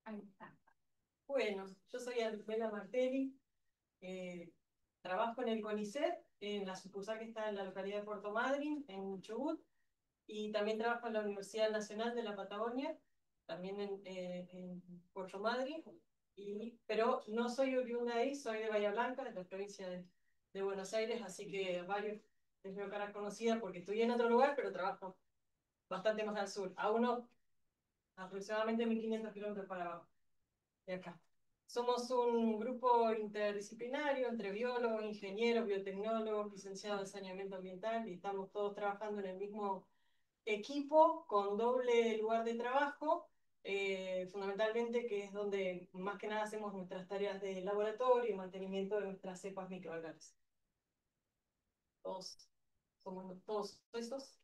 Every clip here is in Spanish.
Ahí está. Bueno, yo soy Antonella Martelli, eh, trabajo en el CONICET, en la sucursal que está en la localidad de Puerto Madryn, en Chubut, y también trabajo en la Universidad Nacional de la Patagonia, también en Puerto Madryn, pero no soy oriunda de ahí, soy de Bahía Blanca, de la provincia de Buenos Aires, así que varios les veo cara conocida porque estoy en otro lugar, pero trabajo bastante más al sur, a unos aproximadamente 1500 kilómetros para abajo de acá. Somos un grupo interdisciplinario entre biólogos, ingenieros, biotecnólogos, licenciados de saneamiento ambiental y estamos todos trabajando en el mismo equipo con doble lugar de trabajo, fundamentalmente que es donde más que nada hacemos nuestras tareas de laboratorio y mantenimiento de nuestras cepas microalgares. Todos somos todos esos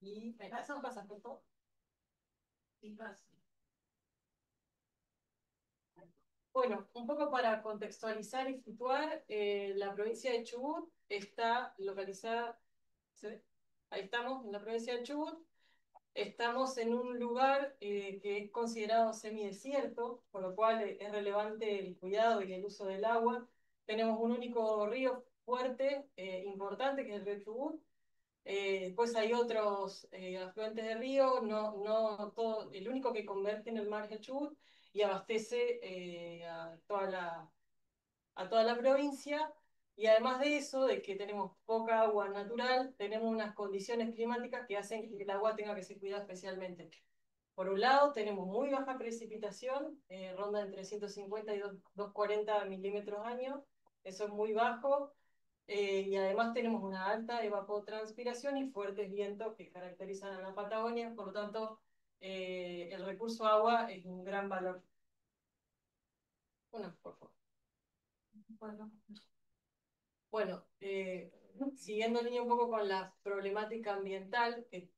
y eso pasa por todo. Y pasa. Bueno, un poco para contextualizar y situar, la provincia de Chubut está localizada, ¿se ve? Ahí estamos, en la provincia de Chubut, estamos en un lugar que es considerado semidesierto, por lo cual es relevante el cuidado y el uso del agua. Tenemos un único río fuerte, importante, que es el río Chubut. Después hay otros afluentes de río, no todo, el único que converge en el mar es el Chubut y abastece a toda la provincia. Y además de eso, de que tenemos poca agua natural, tenemos unas condiciones climáticas que hacen que el agua tenga que ser cuidada especialmente. Por un lado, tenemos muy baja precipitación, ronda entre 150 y 240 milímetros año, eso es muy bajo, y además tenemos una alta evapotranspiración y fuertes vientos que caracterizan a la Patagonia, por lo tanto, el recurso agua es un gran valor. Una, por favor. Bueno, Bueno, siguiendo en línea un poco con la problemática ambiental que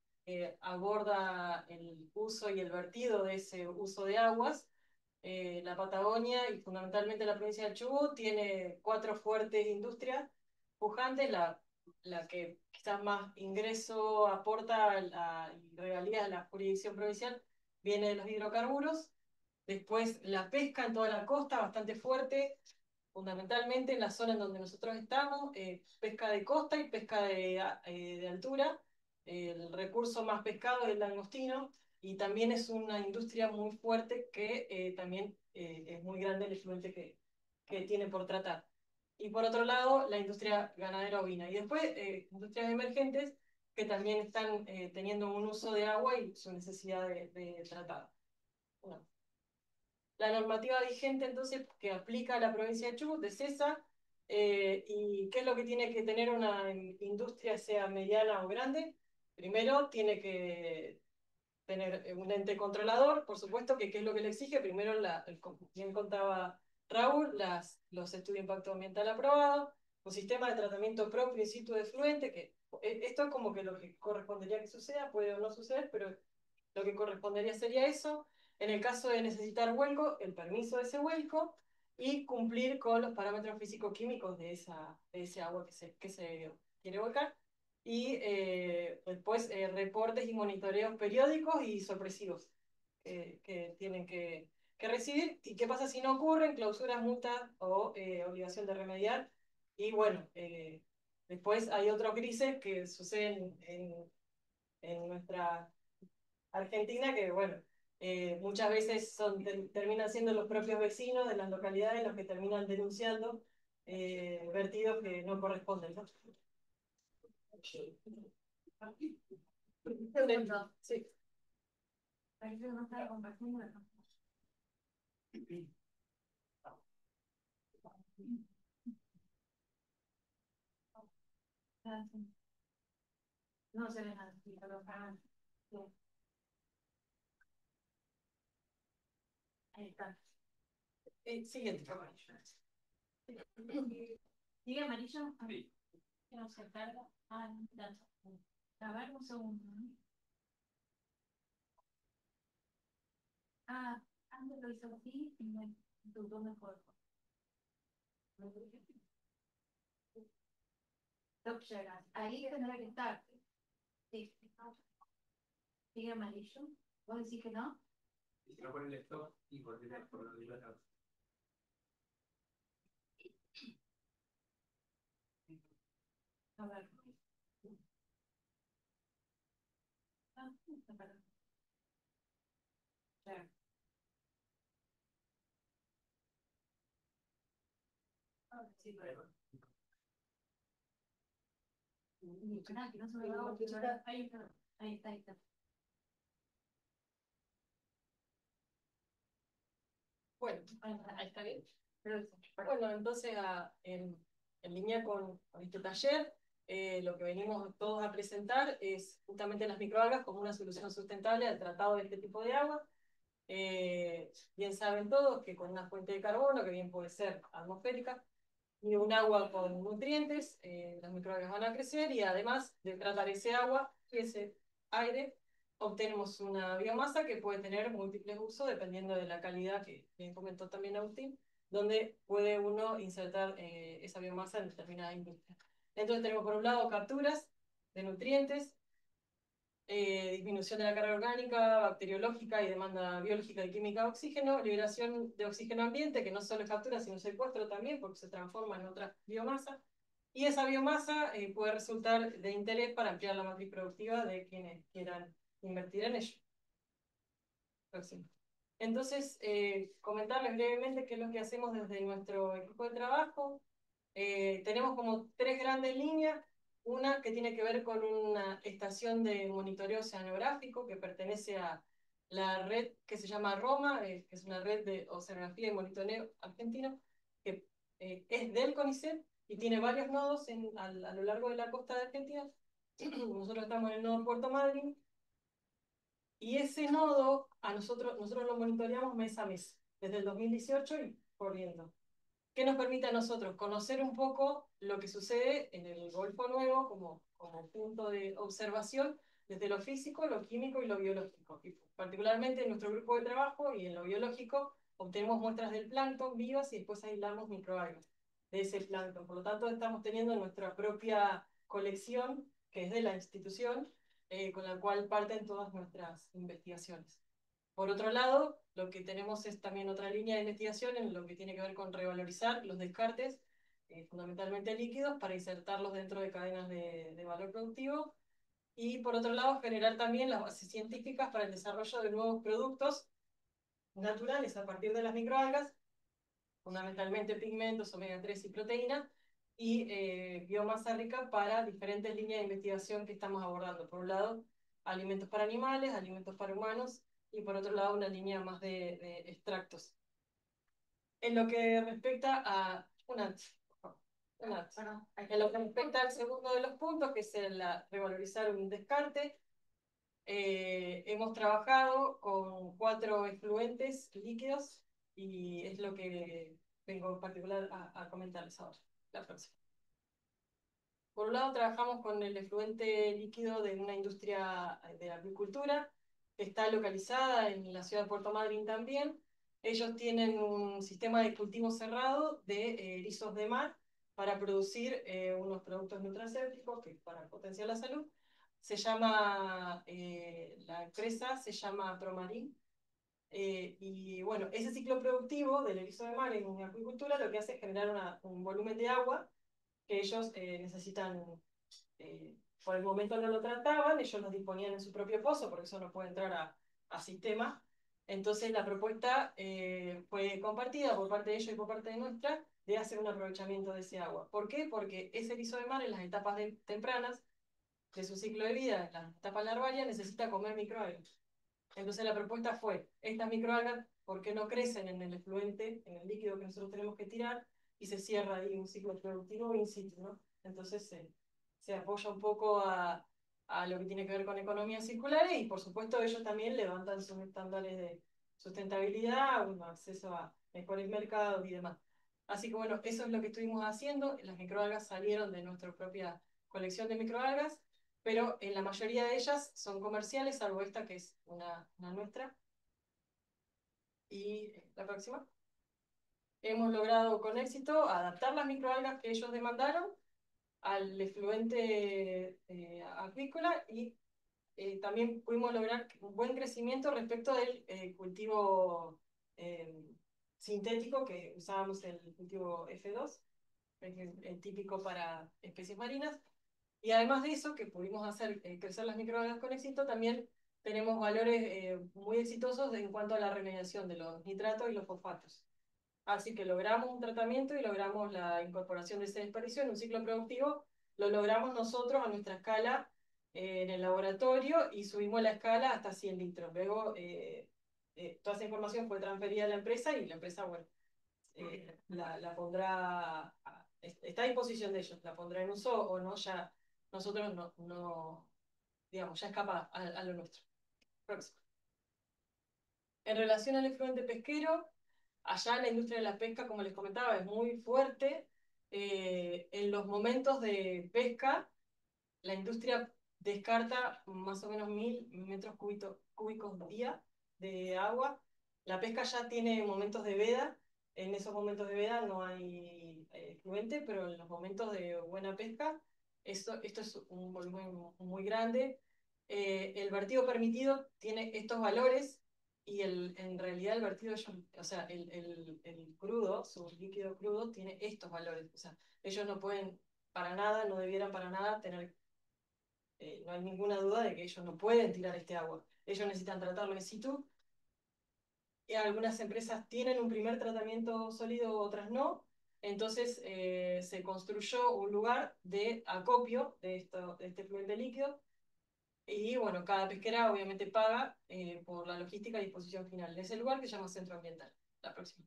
aborda el uso y el vertido de ese uso de aguas, la Patagonia y fundamentalmente la provincia del Chubut tiene cuatro fuertes industrias pujantes, la que quizás más ingreso aporta y regalías a la jurisdicción provincial viene de los hidrocarburos. Después la pesca en toda la costa, bastante fuerte, fundamentalmente en la zona en donde nosotros estamos, pesca de costa y pesca de altura. El recurso más pescado es el langostino y también es una industria muy fuerte que también es muy grande el efluente que tiene por tratar. Y por otro lado, la industria ganadera ovina. Y después, industrias emergentes que también están teniendo un uso de agua y su necesidad de tratar. Bueno, la normativa vigente entonces que aplica a la provincia de Chubut es esa, y qué es lo que tiene que tener una industria, sea mediana o grande. Primero tiene que tener un ente controlador, por supuesto, que qué es lo que le exige. Primero, bien contaba Raúl, los estudios de impacto ambiental aprobados, un sistema de tratamiento propio in situ de efluente, que esto es como que lo que correspondería que suceda, puede o no suceder, pero lo que correspondería sería eso. En el caso de necesitar vuelco, el permiso de ese vuelco y cumplir con los parámetros físico-químicos de ese agua que se quiere volcar. Y después reportes y monitoreos periódicos y sorpresivos que tienen que recibir. ¿Y qué pasa si no ocurren? Clausuras, multas o obligación de remediar. Y bueno, después hay otros grises que suceden en nuestra Argentina que, bueno, muchas veces terminan siendo los propios vecinos de las localidades los que terminan denunciando vertidos que no corresponden, ¿no? segundo. Sí. Parece que no estaba compartiendo. No se ve nada, pero ahí está. Siguiente, por favor. ¿Sigue amarillo? Sí. Que no se carga. Ah, no, ya. A ver, un segundo. Ah, antes lo hizo así y me dudó mejor. Top llegas. Ahí tendrá que estar. Sí. Sigue amarillo. ¿Vos decís que no? Y se lo pone el stop y por donde lo está. A ver. Ah, espera. Claro. Ah, sí, pero. Que no se me va a ahí está. Ahí está, ahí está. Bueno, Ahí está bien. bueno, entonces en línea con este taller, lo que venimos todos a presentar es justamente las microalgas como una solución sustentable al tratado de este tipo de agua. Bien saben todos que con una fuente de carbono, que bien puede ser atmosférica, y un agua con nutrientes, las microalgas van a crecer y además de tratar ese agua y ese aire, obtenemos una biomasa que puede tener múltiples usos dependiendo de la calidad que bien comentó también Agustín, donde puede uno insertar esa biomasa en determinada industria. Entonces tenemos por un lado capturas de nutrientes, disminución de la carga orgánica, bacteriológica y demanda biológica y química de oxígeno, liberación de oxígeno ambiente, que no solo es captura, sino secuestro también, porque se transforma en otra biomasa. Y esa biomasa puede resultar de interés para ampliar la matriz productiva de quienes quieran invertir en ello. Próximo. Entonces, comentarles brevemente qué es lo que hacemos desde nuestro equipo de trabajo. Tenemos como tres grandes líneas. Una que tiene que ver con una estación de monitoreo oceanográfico que pertenece a la red que se llama Roma, que es una red de oceanografía y monitoreo argentino, que es del CONICET y tiene varios nodos a lo largo de la costa de Argentina. Nosotros estamos en el nodo Puerto Madryn, y ese nodo nosotros lo monitoreamos mes a mes, desde el 2018 y corriendo. ¿Qué nos permite a nosotros? Conocer un poco lo que sucede en el Golfo Nuevo como punto de observación desde lo físico, lo químico y lo biológico. Y particularmente en nuestro grupo de trabajo y en lo biológico obtenemos muestras del plancton vivas y después aislamos microalgas de ese plancton. Por lo tanto, estamos teniendo nuestra propia colección, que es de la institución, con la cual parten todas nuestras investigaciones. Por otro lado, lo que tenemos es también otra línea de investigación en lo que tiene que ver con revalorizar los descartes, fundamentalmente líquidos, para insertarlos dentro de cadenas de valor productivo. Y por otro lado, generar también las bases científicas para el desarrollo de nuevos productos naturales a partir de las microalgas, fundamentalmente pigmentos, omega 3 y proteínas, y biomasa rica para diferentes líneas de investigación que estamos abordando. Por un lado, alimentos para animales, alimentos para humanos, y por otro lado, una línea más de extractos. En lo que respecta a en lo que respecta al segundo de los puntos, que es el revalorizar un descarte, hemos trabajado con 4 efluentes líquidos y es lo que vengo en particular a comentarles ahora. La próxima. Por un lado, trabajamos con el efluente líquido de una industria de la acuicultura, que está localizada en la ciudad de Puerto Madryn también. Ellos tienen un sistema de cultivo cerrado de erizos de mar para producir unos productos nutracéuticos que para potenciar la salud. Se llama, la empresa se llama Promarin. Y bueno, ese ciclo productivo del erizo de mar en acuicultura lo que hace es generar un volumen de agua que ellos necesitan, por el momento no lo trataban, ellos lo disponían en su propio pozo, porque eso no puede entrar a sistema. Entonces la propuesta fue compartida por parte de ellos y por parte de nuestra, de hacer un aprovechamiento de ese agua. ¿Por qué? Porque ese erizo de mar en las etapas tempranas de su ciclo de vida, en las etapas larvarias, necesita comer microalgas. Entonces la propuesta fue, estas microalgas, ¿por qué no crecen en el efluente, en el líquido que nosotros tenemos que tirar? Y se cierra ahí un ciclo productivo in situ, ¿no? Entonces se apoya un poco a lo que tiene que ver con economías circulares y por supuesto ellos también levantan sus estándares de sustentabilidad, un acceso a mejores mercados y demás. Así que bueno, eso es lo que estuvimos haciendo. Las microalgas salieron de nuestra propia colección de microalgas, pero en la mayoría de ellas son comerciales, salvo esta que es una nuestra. Y la próxima. Hemos logrado con éxito adaptar las microalgas que ellos demandaron al efluente acuícola y también pudimos lograr un buen crecimiento respecto del cultivo sintético que usábamos el cultivo F2, el típico para especies marinas. Y además de eso, que pudimos hacer crecer las microalgas con éxito, también tenemos valores muy exitosos en cuanto a la remediación de los nitratos y los fosfatos. Así que logramos un tratamiento y logramos la incorporación de ese desperdicio en un ciclo productivo. Lo logramos nosotros a nuestra escala en el laboratorio y subimos la escala hasta 100 litros. Luego, toda esa información fue transferida a la empresa y la empresa, bueno, la pondrá, está a disposición de ellos, la pondrá en uso o no, ya nosotros no digamos, ya escapa a lo nuestro. Próximo. En relación al efluente pesquero, allá la industria de la pesca, como les comentaba, es muy fuerte. En los momentos de pesca, la industria descarta más o menos 1000 metros cúbicos día de agua. La pesca ya tiene momentos de veda. En esos momentos de veda no hay efluente, pero en los momentos de buena pesca, esto es un volumen muy grande. El vertido permitido tiene estos valores y en realidad el vertido, o sea, el crudo, su líquido crudo, tiene estos valores. O sea, ellos no pueden para nada, no debieran para nada tener, no hay ninguna duda de que ellos no pueden tirar este agua. Ellos necesitan tratarlo in situ. Algunas empresas tienen un primer tratamiento sólido, otras no. Entonces se construyó un lugar de acopio de este efluente líquido. Y bueno, cada pesquera obviamente paga por la logística y disposición final de ese lugar que se llama centro ambiental. La próxima.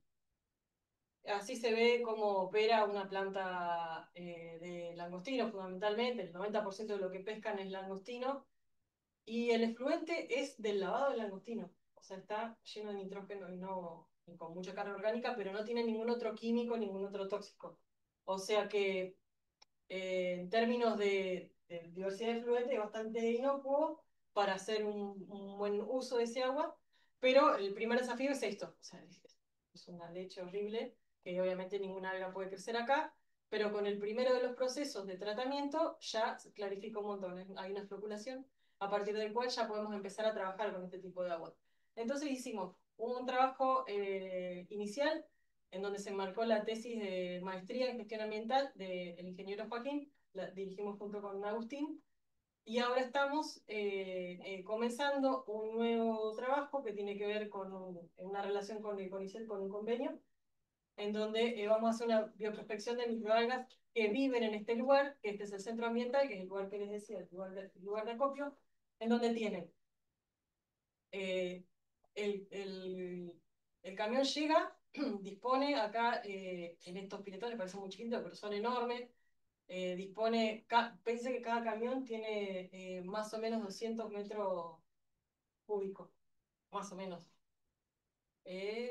Así se ve cómo opera una planta de langostino, fundamentalmente. El 90% de lo que pescan es langostino. Y el efluente es del lavado del langostino. O sea, está lleno de nitrógeno y con mucha carga orgánica, pero no tiene ningún otro químico, ningún otro tóxico. O sea que en términos de diversidad de fluentes es bastante inocuo para hacer un buen uso de ese agua, pero el primer desafío es esto, o sea, es una leche horrible, que obviamente ninguna alga puede crecer acá, pero con el primero de los procesos de tratamiento ya se clarifica un montón, hay una floculación, a partir del cual ya podemos empezar a trabajar con este tipo de agua. Entonces hicimos un trabajo inicial en donde se enmarcó la tesis de maestría en gestión ambiental del ingeniero Joaquín, la dirigimos junto con Agustín, y ahora estamos comenzando un nuevo trabajo que tiene que ver con una relación con el CONICET, con un convenio, en donde vamos a hacer una bioprospección de microalgas que viven en este lugar, que este es el centro ambiental, que es el lugar que les decía, el lugar de acopio, en donde tienen eh, el camión llega, dispone acá en estos piletones, parecen muy chiquitos, pero son enormes. Pensé que cada camión tiene más o menos 200 metros cúbicos, más o menos.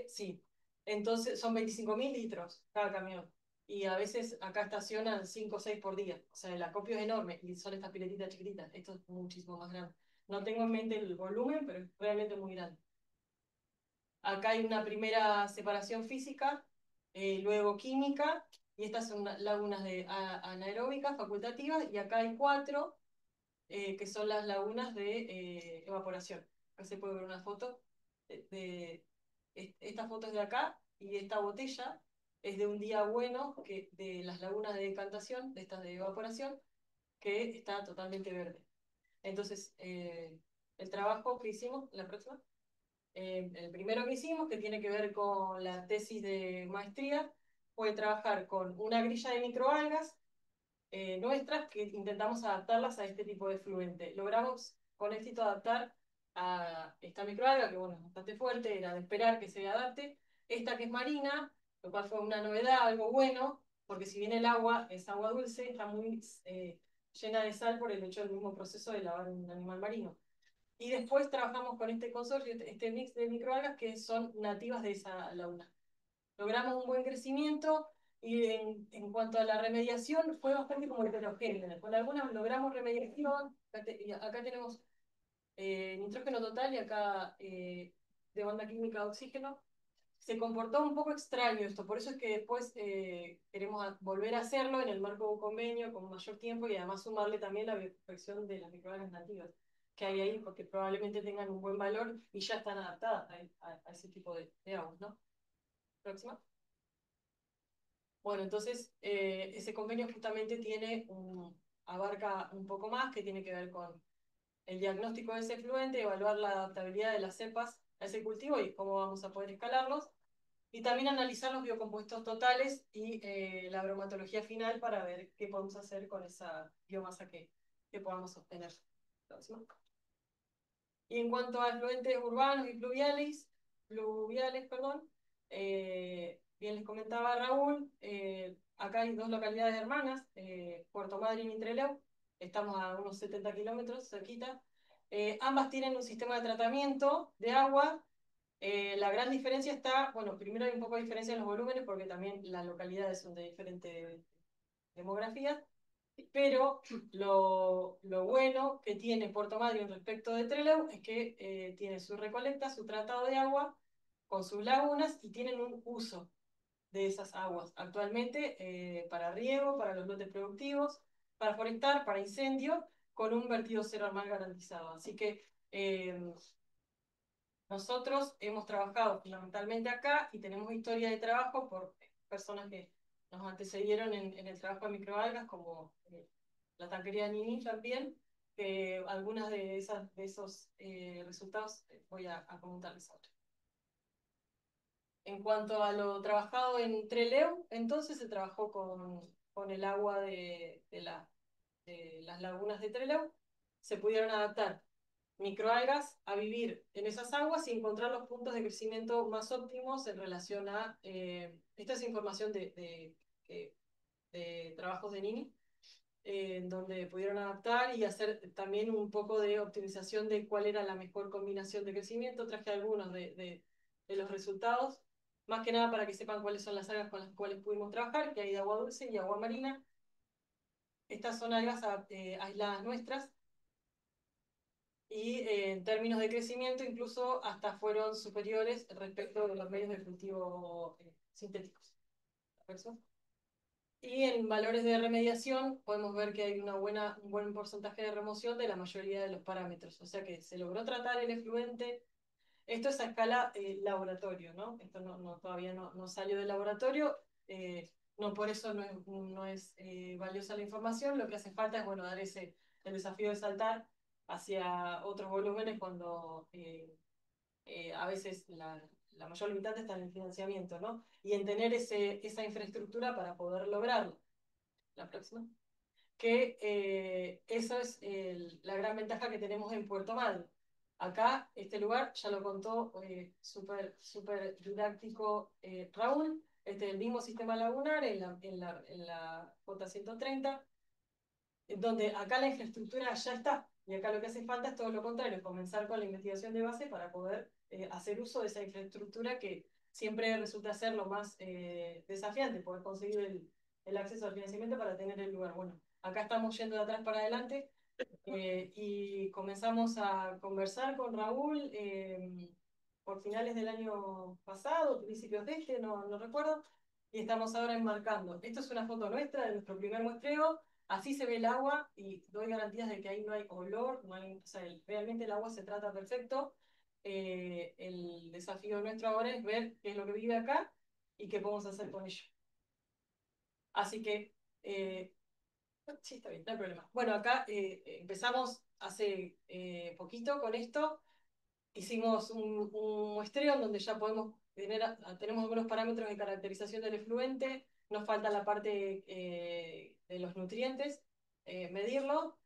Sí. Entonces son 25.000 litros cada camión. Y a veces acá estacionan 5 o 6 por día. O sea, el acopio es enorme y son estas piletitas chiquititas. Esto es muchísimo más grande. No tengo en mente el volumen, pero es realmente muy grande. Acá hay una primera separación física, luego química, y estas son lagunas anaeróbicas facultativas, y acá hay 4 que son las lagunas de evaporación. Acá se puede ver una foto. Esta foto es de acá, y esta botella es de un día bueno de las lagunas de decantación, de estas de evaporación, que está totalmente verde. Entonces, el trabajo que hicimos, la próxima. El primero que hicimos, que tiene que ver con la tesis de maestría, fue trabajar con una grilla de microalgas nuestras que intentamos adaptarlas a este tipo de fluente. Logramos con éxito adaptar a esta microalga, que bueno, es bastante fuerte, era de esperar que se adapte, esta que es marina, lo cual fue una novedad, algo bueno, porque si bien el agua es agua dulce, está muy llena de sal por el hecho del mismo proceso de lavar un animal marino. Y después trabajamos con este consorcio, este mix de microalgas que son nativas de esa laguna. Logramos un buen crecimiento y en cuanto a la remediación fue bastante como heterogénea. Con algunas logramos remediación, acá tenemos nitrógeno total y acá de banda química de oxígeno. Se comportó un poco extraño esto, por eso es que después queremos volver a hacerlo en el marco de un convenio con mayor tiempo y además sumarle también la bioprospección de las microalgas nativas. que hay ahí, porque probablemente tengan un buen valor y ya están adaptadas a ese tipo de aguas, ¿no? Próxima. Bueno, entonces ese convenio justamente abarca un poco más, que tiene que ver con el diagnóstico de ese efluente, evaluar la adaptabilidad de las cepas a ese cultivo y cómo vamos a poder escalarlos, y también analizar los biocompuestos totales y la bromatología final para ver qué podemos hacer con esa biomasa que podamos obtener. Próximo. Y en cuanto a efluentes urbanos y perdón, bien les comentaba Raúl, acá hay dos localidades hermanas, Puerto Madryn y Trelew, estamos a unos 70 kilómetros cerquita. Ambas tienen un sistema de tratamiento de agua. La gran diferencia está, bueno, primero hay un poco de diferencia en los volúmenes porque también las localidades son de diferente demografía, pero lo bueno que tiene Puerto Madryn respecto de Trelew es que tiene su recolecta, su tratado de agua con sus lagunas y tienen un uso de esas aguas actualmente para riego, para los lotes productivos, para forestar, para incendio, con un vertido cero al mar garantizado. Así que nosotros hemos trabajado fundamentalmente acá y tenemos historia de trabajo por personas que nos antecedieron en el trabajo de microalgas, como la tanquería Nini también, que algunas de esos resultados voy a comentarles ahora. En cuanto a lo trabajado en Trelew, entonces se trabajó con el agua de las lagunas de Trelew, se pudieron adaptar microalgas a vivir en esas aguas y encontrar los puntos de crecimiento más óptimos en relación a... esta es información de trabajos de Nini, donde pudieron adaptar y hacer también un poco de optimización de cuál era la mejor combinación de crecimiento. Traje algunos de los resultados, más que nada para que sepan cuáles son las algas con las cuales pudimos trabajar, que hay de agua dulce y agua marina. Estas son algas aisladas nuestras, y en términos de crecimiento incluso hasta fueron superiores respecto de los medios de cultivo sintéticos. Y en valores de remediación podemos ver que hay un buen porcentaje de remoción de la mayoría de los parámetros, o sea que se logró tratar el efluente. Esto es a escala laboratorio, ¿no? Esto todavía no salió del laboratorio, no por eso no es valiosa la información. Lo que hace falta es, bueno, dar el desafío de saltar hacia otros volúmenes cuando a veces la mayor limitante está en el financiamiento, ¿no? Y en tener esa infraestructura para poder lograrlo. La próxima. Que eso es la gran ventaja que tenemos en Puerto Madryn. Acá, este lugar, ya lo contó súper didáctico Raúl, este es el mismo sistema lagunar en la J130, donde acá la infraestructura ya está, y acá lo que hace falta es todo lo contrario, comenzar con la investigación de base para poder hacer uso de esa infraestructura que siempre resulta ser lo más desafiante, poder conseguir el acceso al financiamiento para tener el lugar. Bueno, acá estamos yendo de atrás para adelante y comenzamos a conversar con Raúl por finales del año pasado, principios de este, no recuerdo, y estamos ahora enmarcando. Esto es una foto nuestra de nuestro primer muestreo. Así se ve el agua y doy garantías de que ahí no hay olor, o sea, realmente el agua se trata perfecto. El desafío nuestro ahora es ver qué es lo que vive acá y qué podemos hacer con ello. Así que, sí, está bien, no hay problema. Bueno, acá empezamos hace poquito con esto. Hicimos un muestreo en donde ya tenemos algunos parámetros de caracterización del efluente. Nos falta la parte de los nutrientes, medirlo.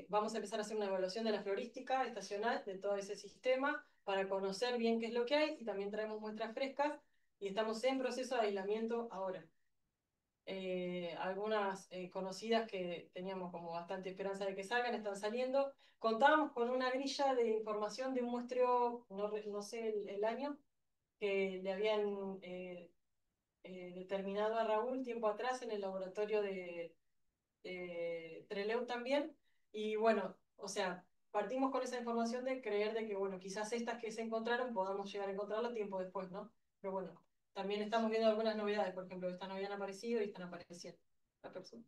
Vamos a empezar a hacer una evaluación de la florística estacional de todo ese sistema para conocer bien qué es lo que hay, y también traemos muestras frescas y estamos en proceso de aislamiento ahora. Algunas conocidas que teníamos como bastante esperanza de que salgan, están saliendo. Contábamos con una grilla de información de un muestreo, no sé el año, que le habían determinado a Raúl tiempo atrás en el laboratorio de Trelew también. Y bueno, o sea, partimos con esa información de creer de que, bueno, quizás estas que se encontraron podamos llegar a encontrarlo tiempo después, ¿no? Pero bueno, también estamos viendo algunas novedades, por ejemplo, estas no habían aparecido y están apareciendo. La persona.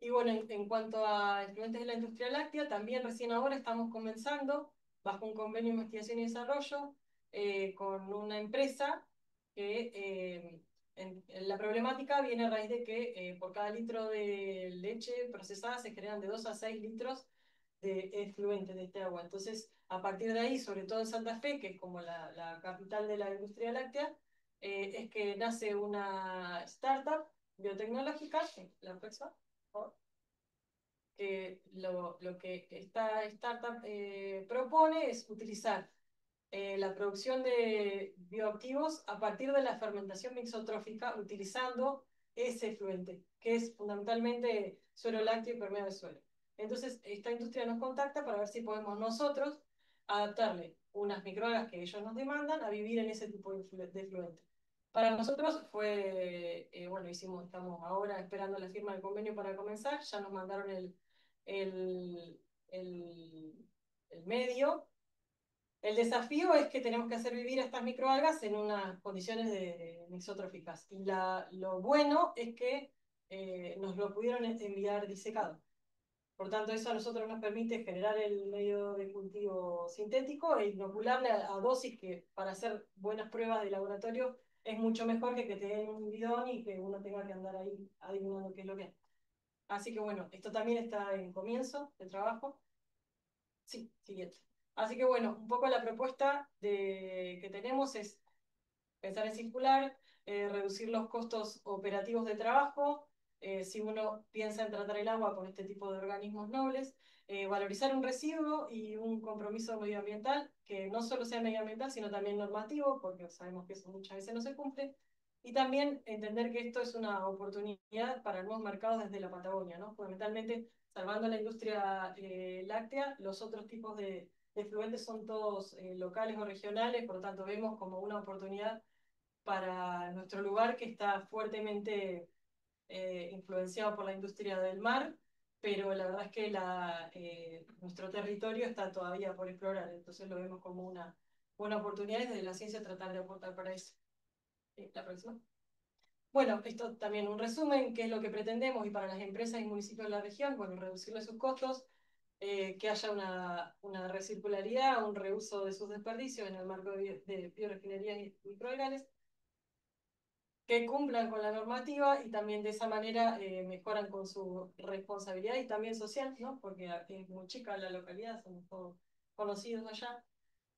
Y bueno, en cuanto a efluentes de la industria láctea, también recién ahora estamos comenzando, bajo un convenio de investigación y desarrollo, con una empresa que la problemática viene a raíz de que por cada litro de leche procesada se generan de 2 a 6 litros de efluentes de este agua. Entonces, a partir de ahí, sobre todo en Santa Fe, que es como la capital de la industria láctea, es que nace una startup biotecnológica, la próxima, por favor, que lo que esta startup propone es utilizar la producción de bioactivos a partir de la fermentación mixotrófica utilizando ese efluente, que es fundamentalmente suero lácteo y permeado de suelo. Entonces, esta industria nos contacta para ver si podemos nosotros adaptarle unas microalgas que ellos nos demandan a vivir en ese tipo de efluente. Para nosotros fue, bueno, estamos ahora esperando la firma del convenio para comenzar, ya nos mandaron el, el, el medio. El desafío es que tenemos que hacer vivir a estas microalgas en unas condiciones mixotróficas. Y lo bueno es que nos lo pudieron enviar disecado. Por tanto, eso a nosotros nos permite generar el medio de cultivo sintético e inocularle a dosis que para hacer buenas pruebas de laboratorio es mucho mejor que te den un bidón y que uno tenga que andar ahí adivinando qué es lo que es. Así que bueno, esto también está en comienzo de trabajo. Sí, siguiente. Así que bueno, un poco la propuesta que tenemos es pensar en circular, reducir los costos operativos de trabajo, si uno piensa en tratar el agua con este tipo de organismos nobles, valorizar un residuo y un compromiso medioambiental, que no solo sea medioambiental, sino también normativo, porque sabemos que eso muchas veces no se cumple, y también entender que esto es una oportunidad para nuevos mercados desde la Patagonia, ¿no? Fundamentalmente, salvando la industria láctea, los otros tipos de efluentes son todos locales o regionales, por lo tanto vemos como una oportunidad para nuestro lugar que está fuertemente influenciado por la industria del mar, pero la verdad es que nuestro territorio está todavía por explorar, entonces lo vemos como una buena oportunidad desde la ciencia tratar de aportar para eso. La próxima. Bueno, esto también un resumen, qué es lo que pretendemos y para las empresas y municipios de la región, bueno, reducirle sus costos, que haya una recircularidad, un reuso de sus desperdicios en el marco de biorefinerías y microalganes, que cumplan con la normativa y también de esa manera mejoran con su responsabilidad y también social, ¿no? Porque es muy chica la localidad, somos todos conocidos allá.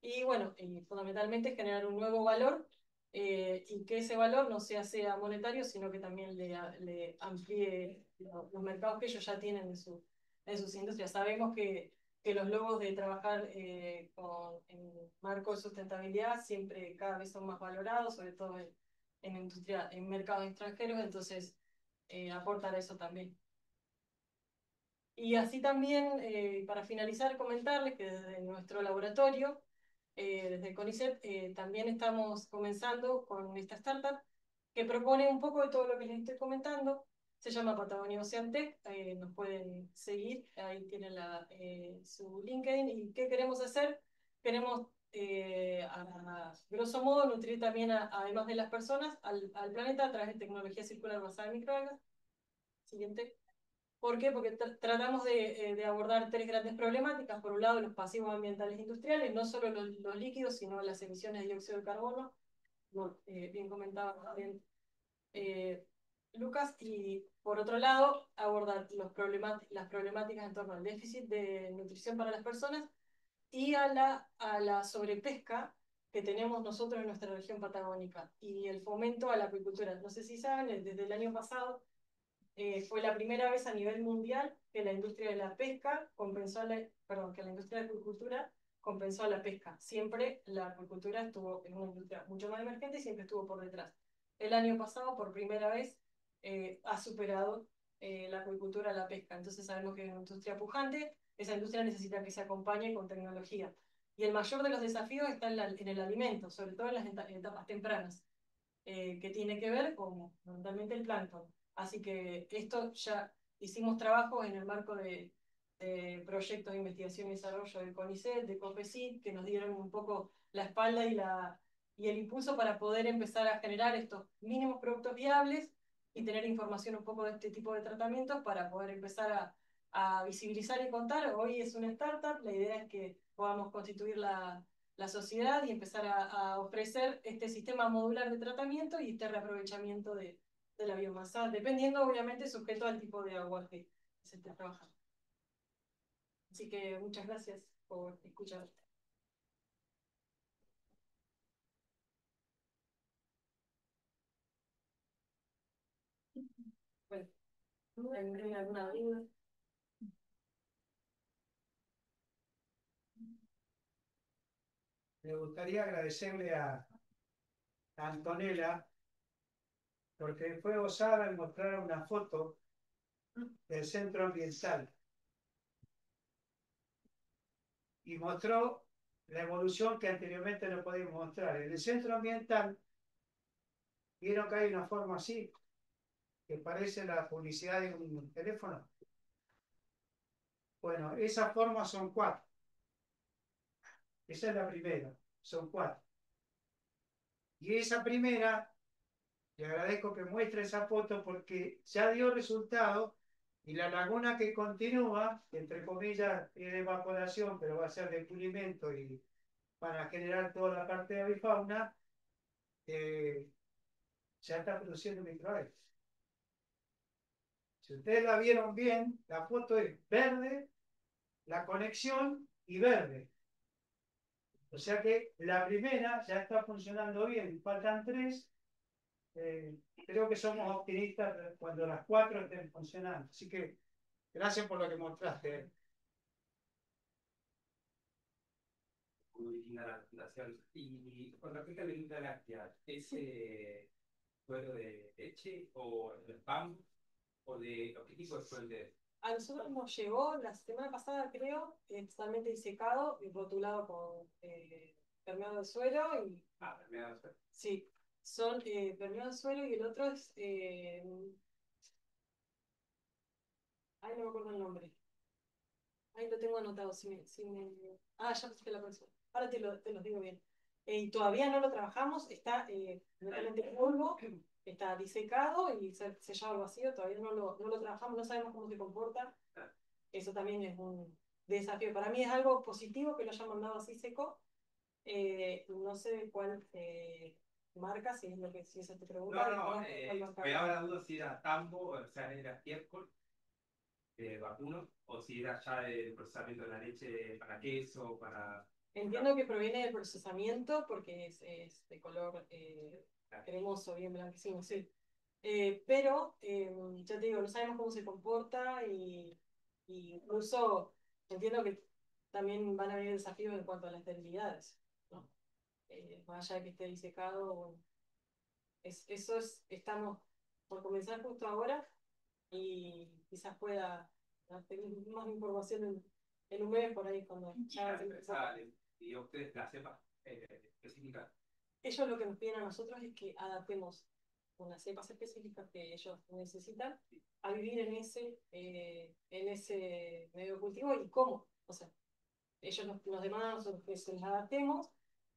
Y bueno, fundamentalmente generar un nuevo valor y que ese valor no sea monetario, sino que también le amplíe los mercados que ellos ya tienen en sus industrias. Sabemos que los logos de trabajar en marco de sustentabilidad siempre cada vez son más valorados, sobre todo en mercados extranjeros, entonces aportar a eso también. Y así también, para finalizar, comentarles que desde nuestro laboratorio, desde el CONICET, también estamos comenzando con esta startup que propone un poco de todo lo que les estoy comentando. Se llama Patagonia Oceantec, nos pueden seguir, ahí tienen su LinkedIn. ¿Y qué queremos hacer? Queremos, grosso modo, nutrir también, además de las personas, al planeta a través de tecnología circular basada en microalgas. Siguiente. ¿Por qué? Porque tratamos de abordar tres grandes problemáticas. Por un lado, los pasivos ambientales industriales, no solo los líquidos, sino las emisiones de dióxido de carbono, bien comentaba también Lucas. Y por otro lado, abordar las problemáticas en torno al déficit de nutrición para las personas y a la sobrepesca que tenemos nosotros en nuestra región patagónica y el fomento a la acuicultura. No sé si saben, desde el año pasado fue la primera vez a nivel mundial que la industria de la pesca que la industria de la acuicultura compensó a la pesca. Siempre la acuicultura estuvo en una industria mucho más emergente y siempre estuvo por detrás. El año pasado, por primera vez, ha superado la acuicultura a la pesca. Entonces sabemos que es una industria pujante, esa industria necesita que se acompañe con tecnología. Y el mayor de los desafíos está en el alimento, sobre todo en las etapas tempranas, que tiene que ver con fundamentalmente el plancton. Así que esto ya hicimos trabajos en el marco de proyectos de investigación y desarrollo del CONICET, de COFECIT, que nos dieron un poco la espalda y el impulso para poder empezar a generar estos mínimos productos viables y tener información un poco de este tipo de tratamientos para poder empezar a visibilizar y contar. Hoy es una startup, la idea es que podamos constituir la sociedad y empezar a ofrecer este sistema modular de tratamiento y este reaprovechamiento de la biomasa, dependiendo obviamente sujeto al tipo de agua que se esté trabajando. Así que muchas gracias por escuchar. Bueno, ¿hay alguna duda? Me gustaría agradecerle a Antonella porque fue osada en mostrar una foto del centro ambiental y mostró la evolución que anteriormente no podíamos mostrar. En el centro ambiental, vieron que hay una forma así, que parece la publicidad de un teléfono. Bueno, esas formas son 4. Esa es la primera, son 4. Y esa primera, le agradezco que muestre esa foto porque ya dio resultado y la laguna que continúa, entre comillas, es de evaporación, pero va a ser de pulimento y para generar toda la parte de avifauna, ya está produciendo microalgas. Si ustedes la vieron bien, la foto es verde, la conexión y verde. O sea que la primera ya está funcionando bien, faltan 3. Creo que somos optimistas cuando las 4 estén funcionando. Así que gracias por lo que mostraste. Muy linda la presentación. Y con respecto a la industria láctea, ¿es suelo de leche o de pan o de qué tipo de fuente es? A nosotros nos llegó la semana pasada, creo, totalmente disecado y rotulado con permeado de suelo. Permeado de suelo. Sí, son permeado de suelo y el otro es... ay, no me acuerdo el nombre. Ahí lo tengo anotado. Ya pusiste la próxima. Ahora te los digo bien. Y todavía no lo trabajamos, está completamente en polvo, está disecado y sellado al vacío, todavía no lo trabajamos, no sabemos cómo se comporta. Eso también es un desafío. Para mí es algo positivo que lo hayan mandado así seco. No sé cuál marca, si esa te pregunta. Me daba la duda si era tambo, o sea, era estiércol, vacuno, o si era ya el procesamiento de la leche para queso, para... Entiendo que proviene del procesamiento porque es de color cremoso, bien blanquecino, sí. Pero, ya te digo, no sabemos cómo se comporta y incluso entiendo que también van a haber desafíos en cuanto a las esterilidades, ¿no? Más allá de que esté disecado, bueno, estamos por comenzar justo ahora y quizás pueda tener más información en un mes por ahí cuando ya se empieza. Y ustedes la cepa específica. Ellos lo que nos piden a nosotros es que adaptemos unas cepas específicas que ellos necesitan a vivir en ese medio de cultivo y cómo. O sea, ellos nos demandan a nosotros que se les adaptemos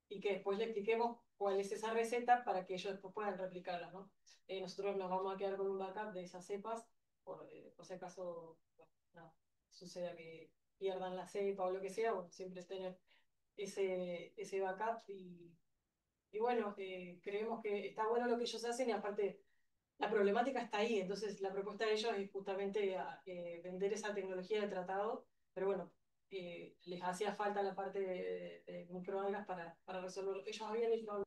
y que después le expliquemos cuál es esa receta para que ellos después puedan replicarla, ¿no? Nosotros nos vamos a quedar con un backup de esas cepas por si acaso no, suceda que pierdan la cepa o lo que sea, bueno, siempre tener ese backup y bueno, creemos que está bueno lo que ellos hacen y aparte la problemática está ahí, entonces la propuesta de ellos es justamente vender esa tecnología de tratado, pero bueno, les hacía falta la parte de microalgas para resolverlo. Ellos habían hecho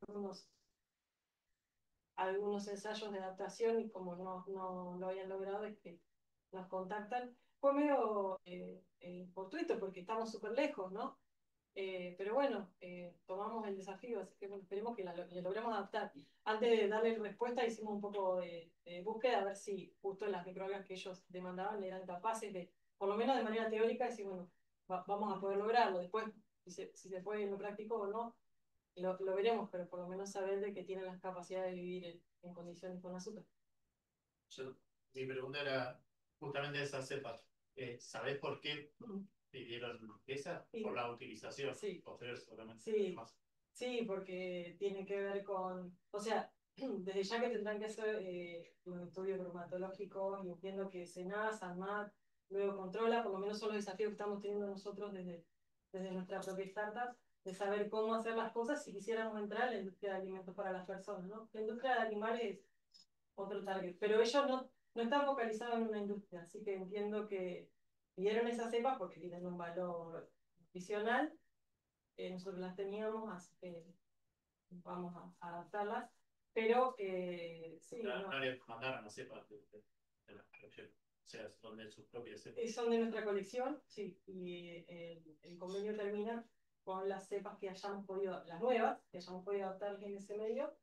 algunos ensayos de adaptación y como no lo habían logrado es que nos contactan. Fue medio fortuito porque estamos súper lejos, ¿no? Pero bueno, tomamos el desafío, así que bueno, esperemos que le logremos adaptar. Antes de darle respuesta hicimos un poco de búsqueda a ver si justo las microalgas que ellos demandaban eran capaces de, por lo menos de manera teórica, decir, bueno, vamos a poder lograrlo. Después, si se puede en lo práctico o no, lo veremos, pero por lo menos saber de que tienen las capacidades de vivir en condiciones con azúcar. Mi pregunta era justamente esas cepas. ¿Sabés por qué pidieron esa? Sí. Por la utilización. Sí. Posterior, seguramente. Sí. Más. Sí, porque tiene que ver con, o sea, desde ya que tendrán que hacer un estudio bromatológico, y entiendo que SENASA, ANMAT, luego controla, por lo menos son los desafíos que estamos teniendo nosotros desde nuestra propia startup, de saber cómo hacer las cosas si quisiéramos entrar en la industria de alimentos para las personas, ¿no? La industria de animales es otro target, pero ellos no están focalizados en una industria, así que entiendo que pidieron esas cepas porque tienen un valor nutricional, nosotros las teníamos, así que vamos a adaptarlas, pero sí, No, no, no le mandaron a cepas de la colección. O sea, son de sus propias cepas. son de nuestra colección, sí, y el convenio termina con las cepas que hayamos podido, las nuevas, que hayamos podido adaptar en ese medio,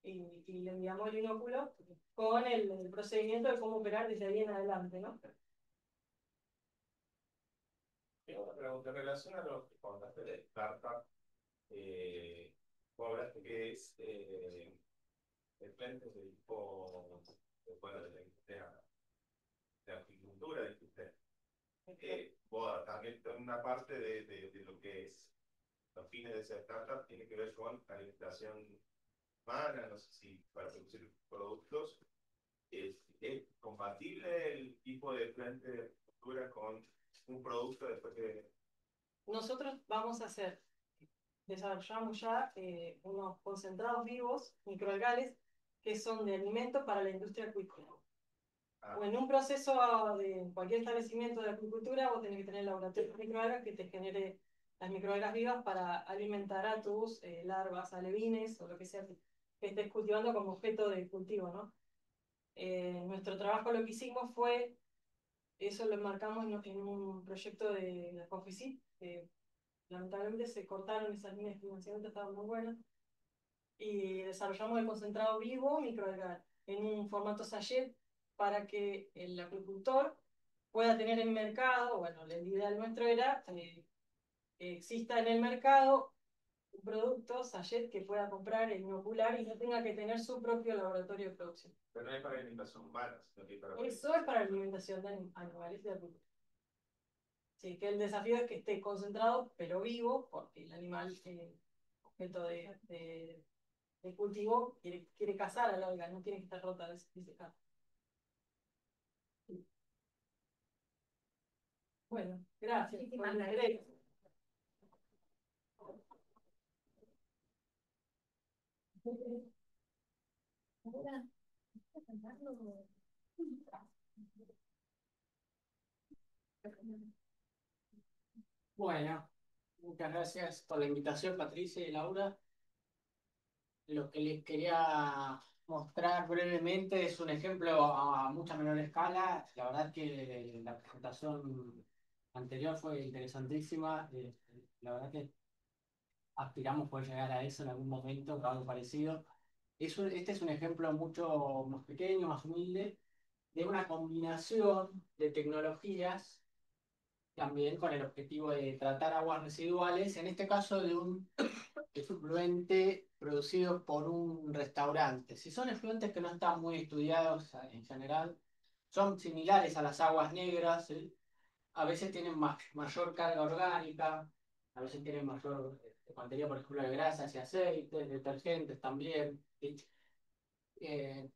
y le enviamos el inóculo con el procedimiento de cómo operar desde ahí en adelante, ¿no? Tengo una pregunta en relación a lo que contaste de startup. Vos hablaste que es de frentes de tipo bueno, de la industria de agricultura, dijiste. Vos también una parte de lo que es los fines de esa startup tiene que ver con alimentación humana, no sé si para producir productos. ¿Es compatible el tipo de frente de agricultura con un producto después de... Nosotros vamos a hacer, desarrollamos ya unos concentrados vivos, microalgales, que son de alimento para la industria acuícola. O en un proceso de cualquier establecimiento de acuicultura, vos tenés que tener el laboratorio de microalgas que te genere las microalgas vivas para alimentar a tus larvas, alevines o lo que sea que estés cultivando como objeto de cultivo, ¿no? Nuestro trabajo lo que hicimos fue, eso lo enmarcamos en un proyecto de la COFECIT, que lamentablemente se cortaron esas líneas de financiamiento, estaban muy buenas, y desarrollamos el concentrado vivo microalgal en un formato sachet para que el acuicultor pueda tener en mercado, bueno, la idea nuestro era que exista en el mercado un producto sachet que pueda comprar e inocular y no tenga que tener su propio laboratorio de producción. Pero no es para alimentación humana, sino que para... Eso es para la alimentación de animales de acuicultura. Sí, que el desafío es que esté concentrado pero vivo, porque el animal objeto de cultivo quiere cazar a la alga, no tiene que estar rota, disecada. Bueno, gracias por el interés. Bueno, muchas gracias por la invitación, Patricia y Laura. Lo que les quería mostrar brevemente es un ejemplo a mucha menor escala. La verdad que la presentación anterior fue interesantísima. La verdad que aspiramos poder llegar a eso en algún momento, algo parecido. Este es un ejemplo mucho más pequeño, más humilde, de una combinación de tecnologías también con el objetivo de tratar aguas residuales, en este caso de un efluente producido por un restaurante. Si son efluentes que no están muy estudiados en general, son similares a las aguas negras, ¿sí? A veces tienen mayor carga orgánica, a veces tienen mayor contenido, por ejemplo, de grasas y aceites, detergentes también, ¿sí?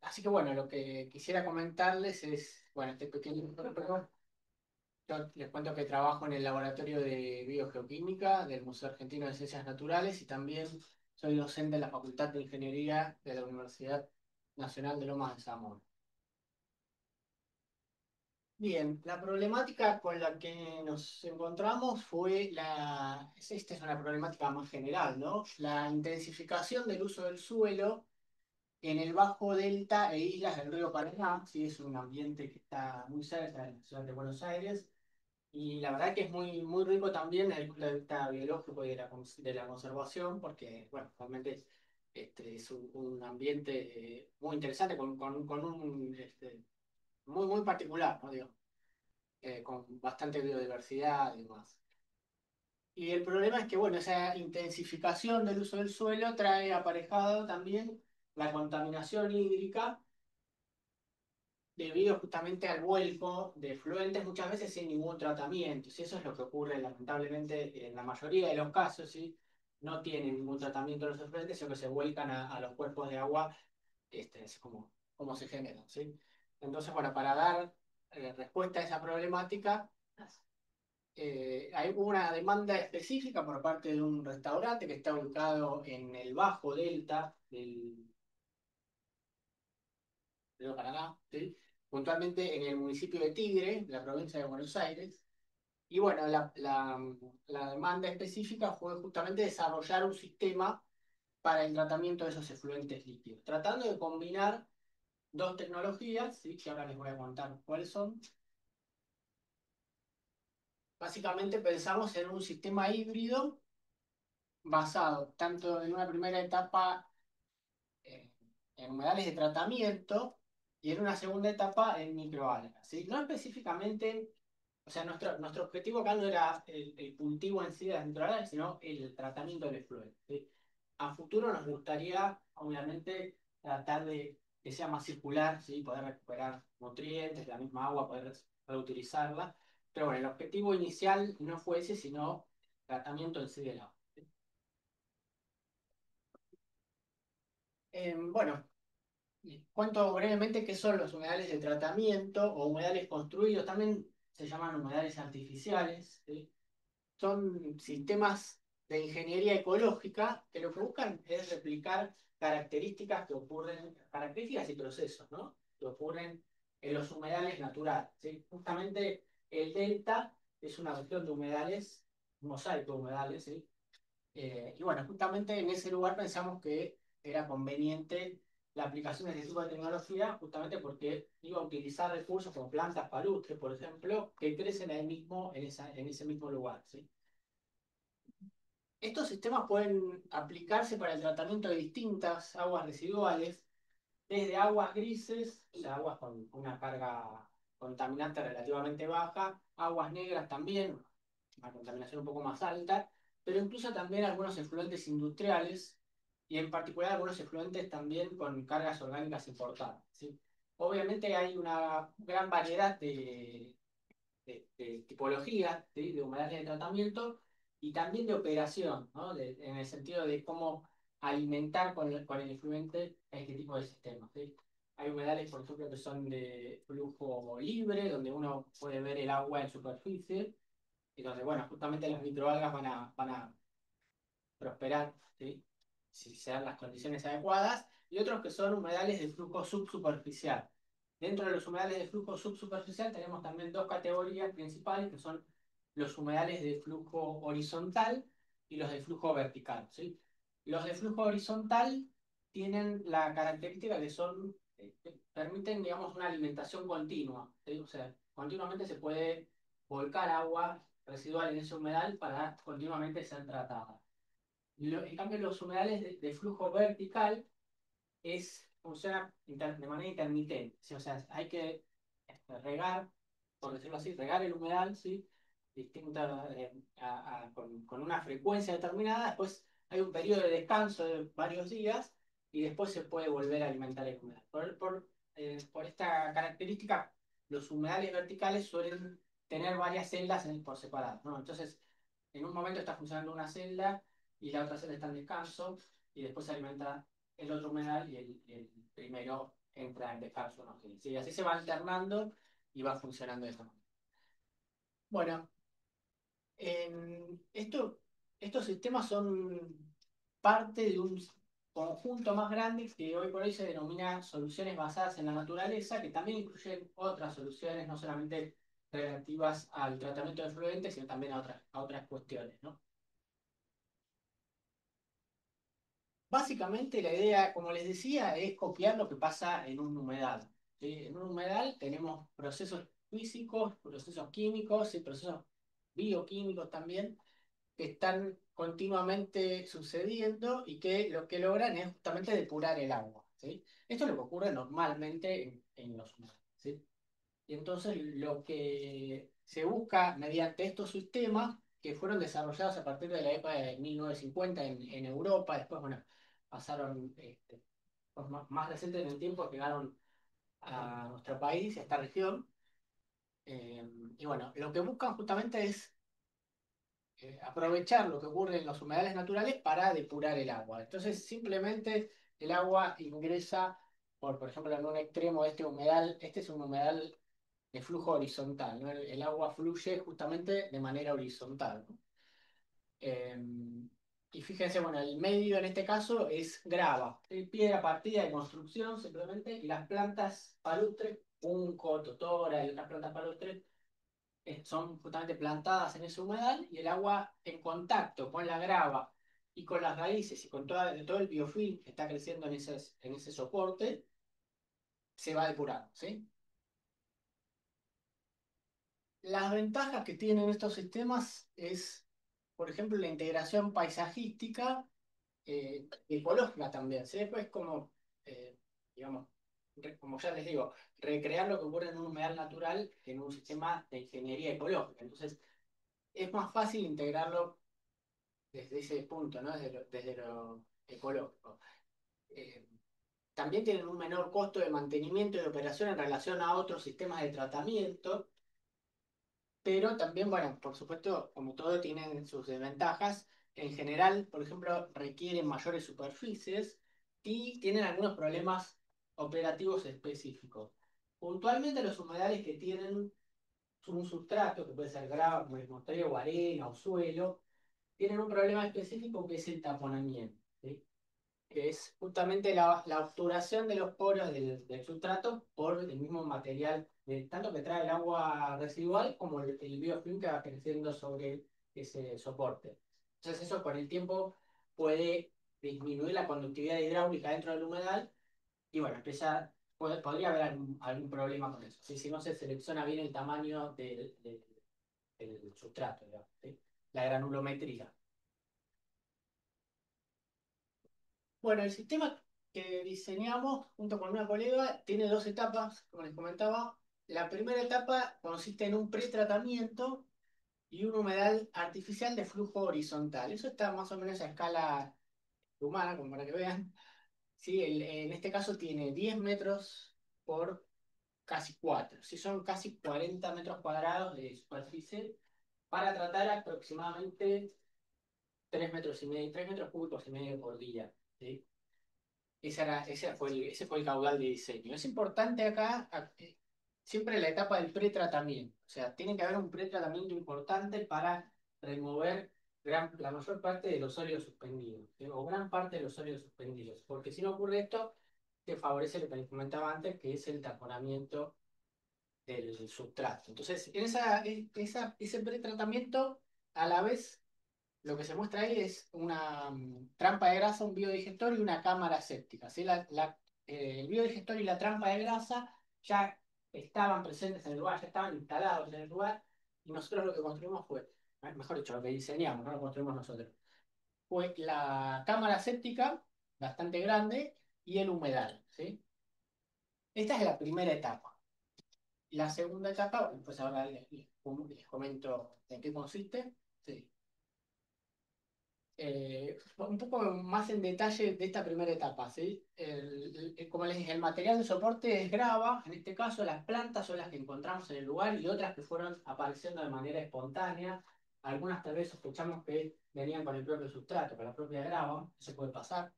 Así que bueno, lo que quisiera comentarles es, bueno, este pequeño ejemplo. Yo les cuento que trabajo en el laboratorio de biogeoquímica del Museo Argentino de Ciencias Naturales y también soy docente en la Facultad de Ingeniería de la Universidad Nacional de Lomas de Zamora. Bien, la problemática con la que nos encontramos fue esta es una problemática más general, ¿no? La intensificación del uso del suelo en el bajo delta e islas del río Paraná, sí, es un ambiente que está muy cerca de la ciudad de Buenos Aires. Y la verdad que es muy rico también desde el punto de vista biológico y de la conservación, porque, bueno, realmente es un ambiente muy interesante, con un muy particular, ¿no? Digo, con bastante biodiversidad y demás. Y el problema es que, bueno, esa intensificación del uso del suelo trae aparejado también la contaminación hídrica debido justamente al vuelco de efluentes muchas veces sin ningún tratamiento. Si eso es lo que ocurre lamentablemente en la mayoría de los casos, ¿sí? No tienen ningún tratamiento los efluentes, sino que se vuelcan a los cuerpos de agua es como se generan, ¿sí? Entonces, bueno, para dar respuesta a esa problemática, hay una demanda específica por parte de un restaurante que está ubicado en el bajo delta del Río Paraná, ¿sí? Puntualmente en el municipio de Tigre, de la provincia de Buenos Aires. Y bueno, la demanda específica fue justamente desarrollar un sistema para el tratamiento de esos efluentes líquidos, tratando de combinar dos tecnologías, ¿sí? Que ahora les voy a contar cuáles son. Básicamente pensamos en un sistema híbrido basado tanto en una primera etapa eh, en humedales de tratamiento y en una segunda etapa en microalgas, ¿sí? No específicamente, o sea, nuestro objetivo acá no era el cultivo en sí de las microalgas, sino el tratamiento del efluente, ¿sí? A futuro nos gustaría, obviamente, tratar de que sea más circular, ¿sí? Poder recuperar nutrientes de la misma agua, poder reutilizarla. Pero bueno, el objetivo inicial no fue ese, sino tratamiento en sí del agua. Bueno, cuento brevemente qué son los humedales de tratamiento o humedales construidos, también se llaman humedales artificiales, ¿sí? Son sistemas de ingeniería ecológica que lo que buscan es replicar características que ocurren, características y procesos, ¿no? Que ocurren en los humedales naturales, ¿sí? Justamente el delta es una región de humedales, un mosaico de humedales, ¿sí? Y bueno, justamente en ese lugar pensamos que era conveniente la aplicación de este tipo de tecnología, justamente porque iba a utilizar recursos como plantas palustres, por ejemplo, que crecen ahí mismo, en ese mismo lugar, ¿sí? Estos sistemas pueden aplicarse para el tratamiento de distintas aguas residuales, desde aguas grises, o sea, aguas con una carga contaminante relativamente baja, aguas negras también, una contaminación un poco más alta, pero incluso también algunos efluentes industriales y en particular algunos efluentes también con cargas orgánicas importantes, ¿sí? Obviamente hay una gran variedad de tipologías, ¿sí? De humedales de tratamiento y también de operación, ¿no? En el sentido de cómo alimentar con el efluente a este tipo de sistemas, ¿sí? Hay humedales, por ejemplo, que son de flujo libre, donde uno puede ver el agua en superficie, y donde, bueno, justamente las microalgas van a prosperar, ¿sí? Si se dan las condiciones adecuadas, y otros que son humedales de flujo subsuperficial. Dentro de los humedales de flujo subsuperficial tenemos también dos categorías principales, que son los humedales de flujo horizontal y los de flujo vertical, ¿sí? Los de flujo horizontal tienen la característica que son, permiten, digamos, una alimentación continua, ¿sí? O sea, continuamente se puede volcar agua residual en ese humedal para continuamente ser tratada. En cambio, los humedales de flujo vertical funciona de manera intermitente, ¿sí? O sea, hay que regar, por decirlo así, regar el humedal, ¿sí? Con una frecuencia determinada, después hay un periodo de descanso de varios días y después se puede volver a alimentar el humedal. Por esta característica, los humedales verticales suelen tener varias celdas por separado, ¿no? Entonces, en un momento está funcionando una celda y la otra celda está en descanso y después se alimenta el otro humedal y el primero entra en descanso, ¿no? Sí, así se va alternando y va funcionando de esta manera. Bueno, estos sistemas son parte de un conjunto más grande que hoy por hoy se denomina soluciones basadas en la naturaleza, que también incluyen otras soluciones, no solamente relativas al tratamiento de efluentes, sino también a otras cuestiones, ¿no? Básicamente la idea, como les decía, es copiar lo que pasa en un humedal, ¿sí? En un humedal tenemos procesos físicos, procesos químicos y procesos bioquímicos también, que están continuamente sucediendo y que lo que logran es justamente depurar el agua, ¿sí? Esto es lo que ocurre normalmente en los humedales, ¿sí? Y entonces lo que se busca mediante estos sistemas que fueron desarrollados a partir de la época de 1950 en Europa, después, bueno, pasaron, pues, más reciente en el tiempo, llegaron a nuestro país, a esta región, y bueno, lo que buscan justamente es aprovechar lo que ocurre en los humedales naturales para depurar el agua. Entonces, simplemente el agua ingresa por ejemplo, en un extremo de este humedal, este es un humedal de flujo horizontal, ¿no? El agua fluye justamente de manera horizontal, ¿no? Eh, y fíjense, bueno, el medio en este caso es grava, piedra partida de construcción simplemente, y las plantas palustres, junco, totora y otras plantas palustres, son justamente plantadas en ese humedal y el agua en contacto con la grava y con las raíces y con todo el biofilm que está creciendo en ese soporte, se va depurando, ¿sí? Las ventajas que tienen estos sistemas es, por ejemplo, la integración paisajística, ecológica también, ¿sí? Pues como, digamos, como ya les digo, recrear lo que ocurre en un humedal natural en un sistema de ingeniería ecológica. Entonces, es más fácil integrarlo desde ese punto, ¿no? Desde lo ecológico. Eh, También tienen un menor costo de mantenimiento y de operación en relación a otros sistemas de tratamiento, pero también, bueno, por supuesto, como todo, tienen sus desventajas. En general, por ejemplo, requieren mayores superficies y tienen algunos problemas operativos específicos. Puntualmente, los humedales que tienen un sustrato, que puede ser grava, como les mostré, o arena o suelo, tienen un problema específico que es el taponamiento, ¿sí? Que es justamente la obturación de los poros del sustrato por el mismo material, tanto que trae el agua residual como el biofilm que va creciendo sobre ese soporte. Entonces eso con el tiempo puede disminuir la conductividad hidráulica dentro del humedal y bueno, podría haber algún problema con eso, ¿sí? Si no se selecciona bien el tamaño del sustrato, digamos, ¿sí? La granulometría. Bueno, el sistema que diseñamos junto con una colega tiene dos etapas, como les comentaba. La primera etapa consiste en un pretratamiento y un humedal artificial de flujo horizontal. Eso está más o menos a escala humana, como para que vean. Sí, en este caso tiene 10 metros por casi 4. Sí, son casi 40 metros cuadrados de superficie para tratar aproximadamente 3 metros y medio, 3 metros cúbicos y medio por día. ¿Sí? Ese fue el caudal de diseño. Es importante acá siempre la etapa del pretratamiento. O sea, tiene que haber un pretratamiento importante para remover la mayor parte de los sólidos suspendidos, ¿sí? O gran parte de los sólidos suspendidos. Porque si no ocurre esto, te favorece lo que les comentaba antes, que es el taponamiento del sustrato. Entonces, ese pretratamiento, a la vez lo que se muestra ahí es una trampa de grasa, un biodigestor y una cámara séptica, ¿sí? El biodigestor y la trampa de grasa ya estaban presentes en el lugar, ya estaban instalados en el lugar, y nosotros lo que construimos fue, mejor dicho, lo que diseñamos, no lo construimos nosotros, fue la cámara séptica, bastante grande, y el humedal, ¿sí? Esta es la primera etapa. La segunda etapa, pues ahora les comento en qué consiste. Sí. Un poco más en detalle de esta primera etapa, ¿sí? Como les dije, el material de soporte es grava, en este caso las plantas son las que encontramos en el lugar y otras que fueron apareciendo de manera espontánea. Algunas tal vez sospechamos que venían con el propio sustrato, con la propia grava, eso puede pasar.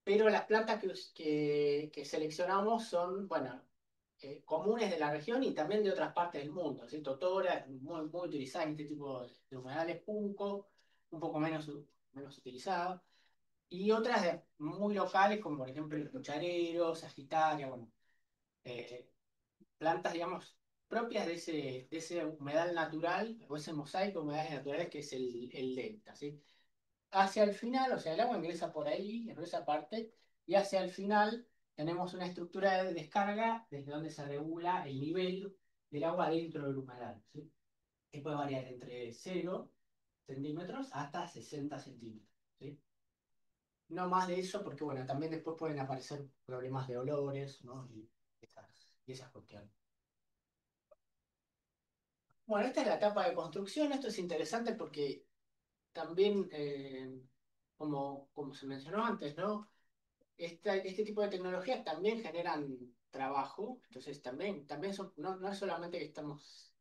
Pero las plantas que seleccionamos son, bueno, comunes de la región y también de otras partes del mundo, ¿sí? Totora es muy utilizada en este tipo de humedales, punco, un poco menos utilizada, y otras muy locales, como por ejemplo el cucharero, sagitaria, bueno, eh, plantas, digamos, propias de ese humedal natural, o ese mosaico de humedales naturales que es el delta, ¿sí? Hacia el final, o sea, el agua ingresa por ahí, por esa parte, y hacia el final tenemos una estructura de descarga desde donde se regula el nivel del agua dentro del humedal, ¿sí? Que puede variar entre 0 centímetros hasta 60 centímetros, ¿sí? No más de eso, porque bueno, también después pueden aparecer problemas de olores, ¿no? Y esas cuestiones. Bueno, esta es la etapa de construcción. Esto es interesante porque también, como se mencionó antes, ¿no? Este tipo de tecnologías también generan trabajo, entonces también no es solamente que estamos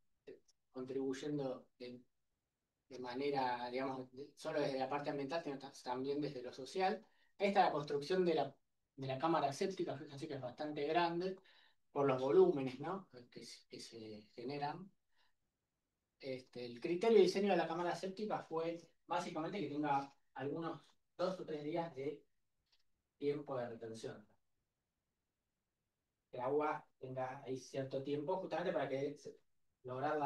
contribuyendo de manera, digamos, solo desde la parte ambiental, sino también desde lo social. Ahí está la construcción de la cámara séptica, fíjense que es bastante grande por los volúmenes, ¿no? que se generan. El criterio de diseño de la cámara séptica fue básicamente que tenga algunos 2 o 3 días de tiempo de retención. Que el agua tenga ahí cierto tiempo, justamente para que lograr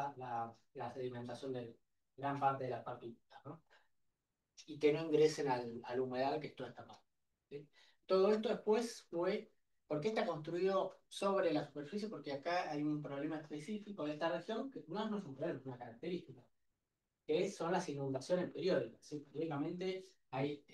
la sedimentación de gran parte de las partículas, ¿no? Y que no ingresen al humedal, que es toda esta parte, ¿sí? Todo esto después fue, ¿por qué está construido sobre la superficie? Porque acá hay un problema específico de esta región, que no es un problema, es una característica, que son las inundaciones periódicas, ¿sí? Periódicamente hay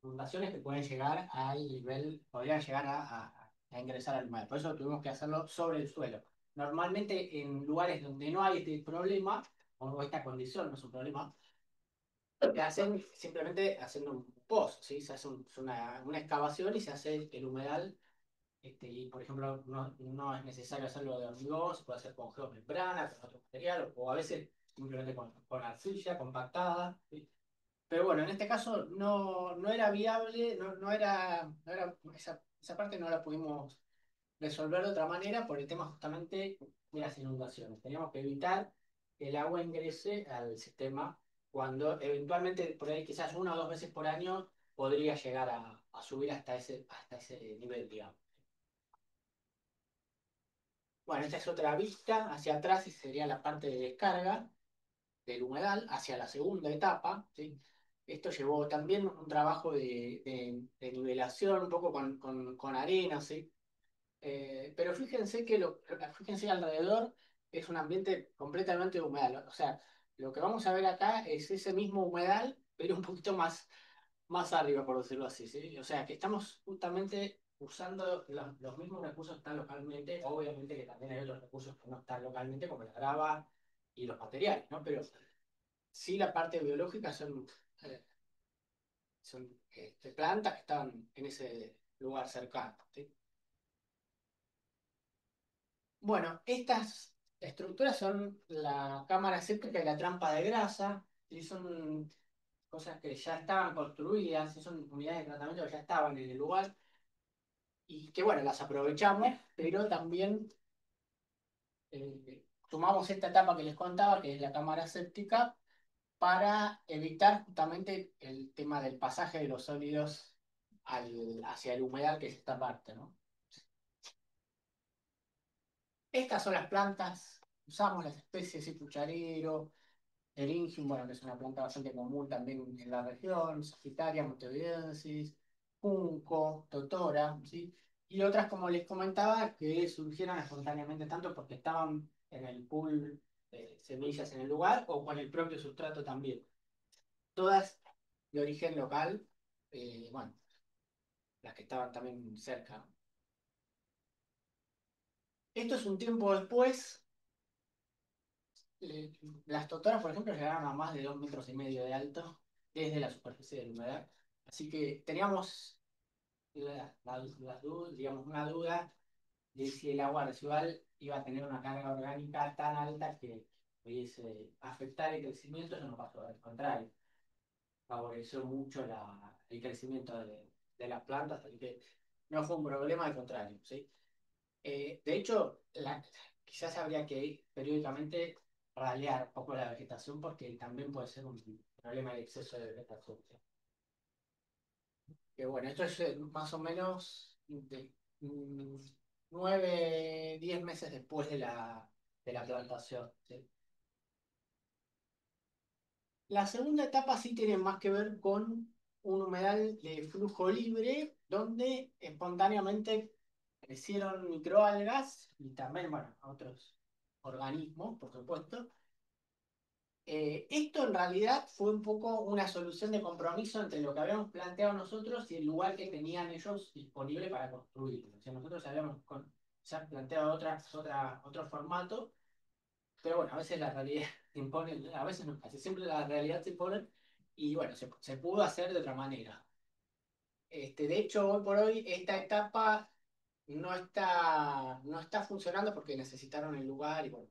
inundaciones que pueden llegar al nivel, podrían llegar a ingresar al mar. Por eso tuvimos que hacerlo sobre el suelo. Normalmente en lugares donde no hay este problema, o esta condición no es un problema, que hacen simplemente haciendo un pozo, ¿sí? Se hace una excavación y se hace el humedal. Y por ejemplo, no es necesario hacerlo de hormigón, se puede hacer con geomembrana, con otro material, o a veces simplemente con arcilla compactada, ¿sí? Pero bueno, en este caso no era viable, esa parte no la pudimos resolver de otra manera por el tema justamente de las inundaciones. Teníamos que evitar que el agua ingrese al sistema cuando eventualmente, por ahí quizás 1 o 2 veces por año, podría llegar a subir hasta ese nivel, digamos. Bueno, esta es otra vista hacia atrás y sería la parte de descarga del humedal hacia la segunda etapa, ¿sí? Esto llevó también un trabajo de nivelación, un poco con arena, ¿sí? Pero fíjense alrededor, es un ambiente completamente humedal. O sea, lo que vamos a ver acá es ese mismo humedal, pero un poquito más arriba, por decirlo así, ¿sí? O sea, que estamos justamente usando los mismos recursos que están localmente. Obviamente que también hay otros recursos que no están localmente, como la grava y los materiales, ¿no? Pero sí, la parte biológica eh, son plantas que estaban en ese lugar cercano, ¿sí? Bueno, estas estructuras son la cámara séptica y la trampa de grasa, y son cosas que ya estaban construidas, y son unidades de tratamiento que ya estaban en el lugar, y que bueno, las aprovechamos, pero también sumamos esta etapa que les contaba, que es la cámara séptica, para evitar justamente el tema del pasaje de los sólidos hacia el humedal, que es esta parte, ¿no? Estas son las plantas, usamos las especies de cucharero, Eringium, bueno, que es una planta bastante común también en la región, Sagittaria montevidensis, Junco, Totora, ¿sí? Y otras, como les comentaba, que surgieron espontáneamente tanto porque estaban en el pool de semillas en el lugar o con el propio sustrato también. Todas de origen local, bueno, las que estaban también cerca. Esto es un tiempo después. eh, las totoras, por ejemplo, llegaron a más de 2,5 metros de alto desde la superficie del humedal. Así que teníamos digamos, una duda de si el agua residual iba a tener una carga orgánica tan alta que pudiese afectar el crecimiento. Eso no pasó, al contrario, favoreció mucho el crecimiento de las plantas, así que no fue un problema, al contrario, ¿sí? De hecho, quizás habría que periódicamente ralear un poco la vegetación porque también puede ser un problema de exceso de vegetación, ¿sí? Que bueno, esto es más o menos de 9, 10 meses después de la plantación, ¿sí? La segunda etapa sí tiene más que ver con un humedal de flujo libre, donde espontáneamente crecieron microalgas y también, bueno, otros organismos, por supuesto. Esto en realidad fue un poco una solución de compromiso entre lo que habíamos planteado nosotros y el lugar que tenían ellos disponible para construirlo. O sea, nosotros habíamos ya planteado otro formato, pero bueno, a veces la realidad se impone, a veces no, casi siempre la realidad se impone, y bueno, se pudo hacer de otra manera. De hecho, hoy por hoy, esta etapa no está funcionando porque necesitaron el lugar y bueno,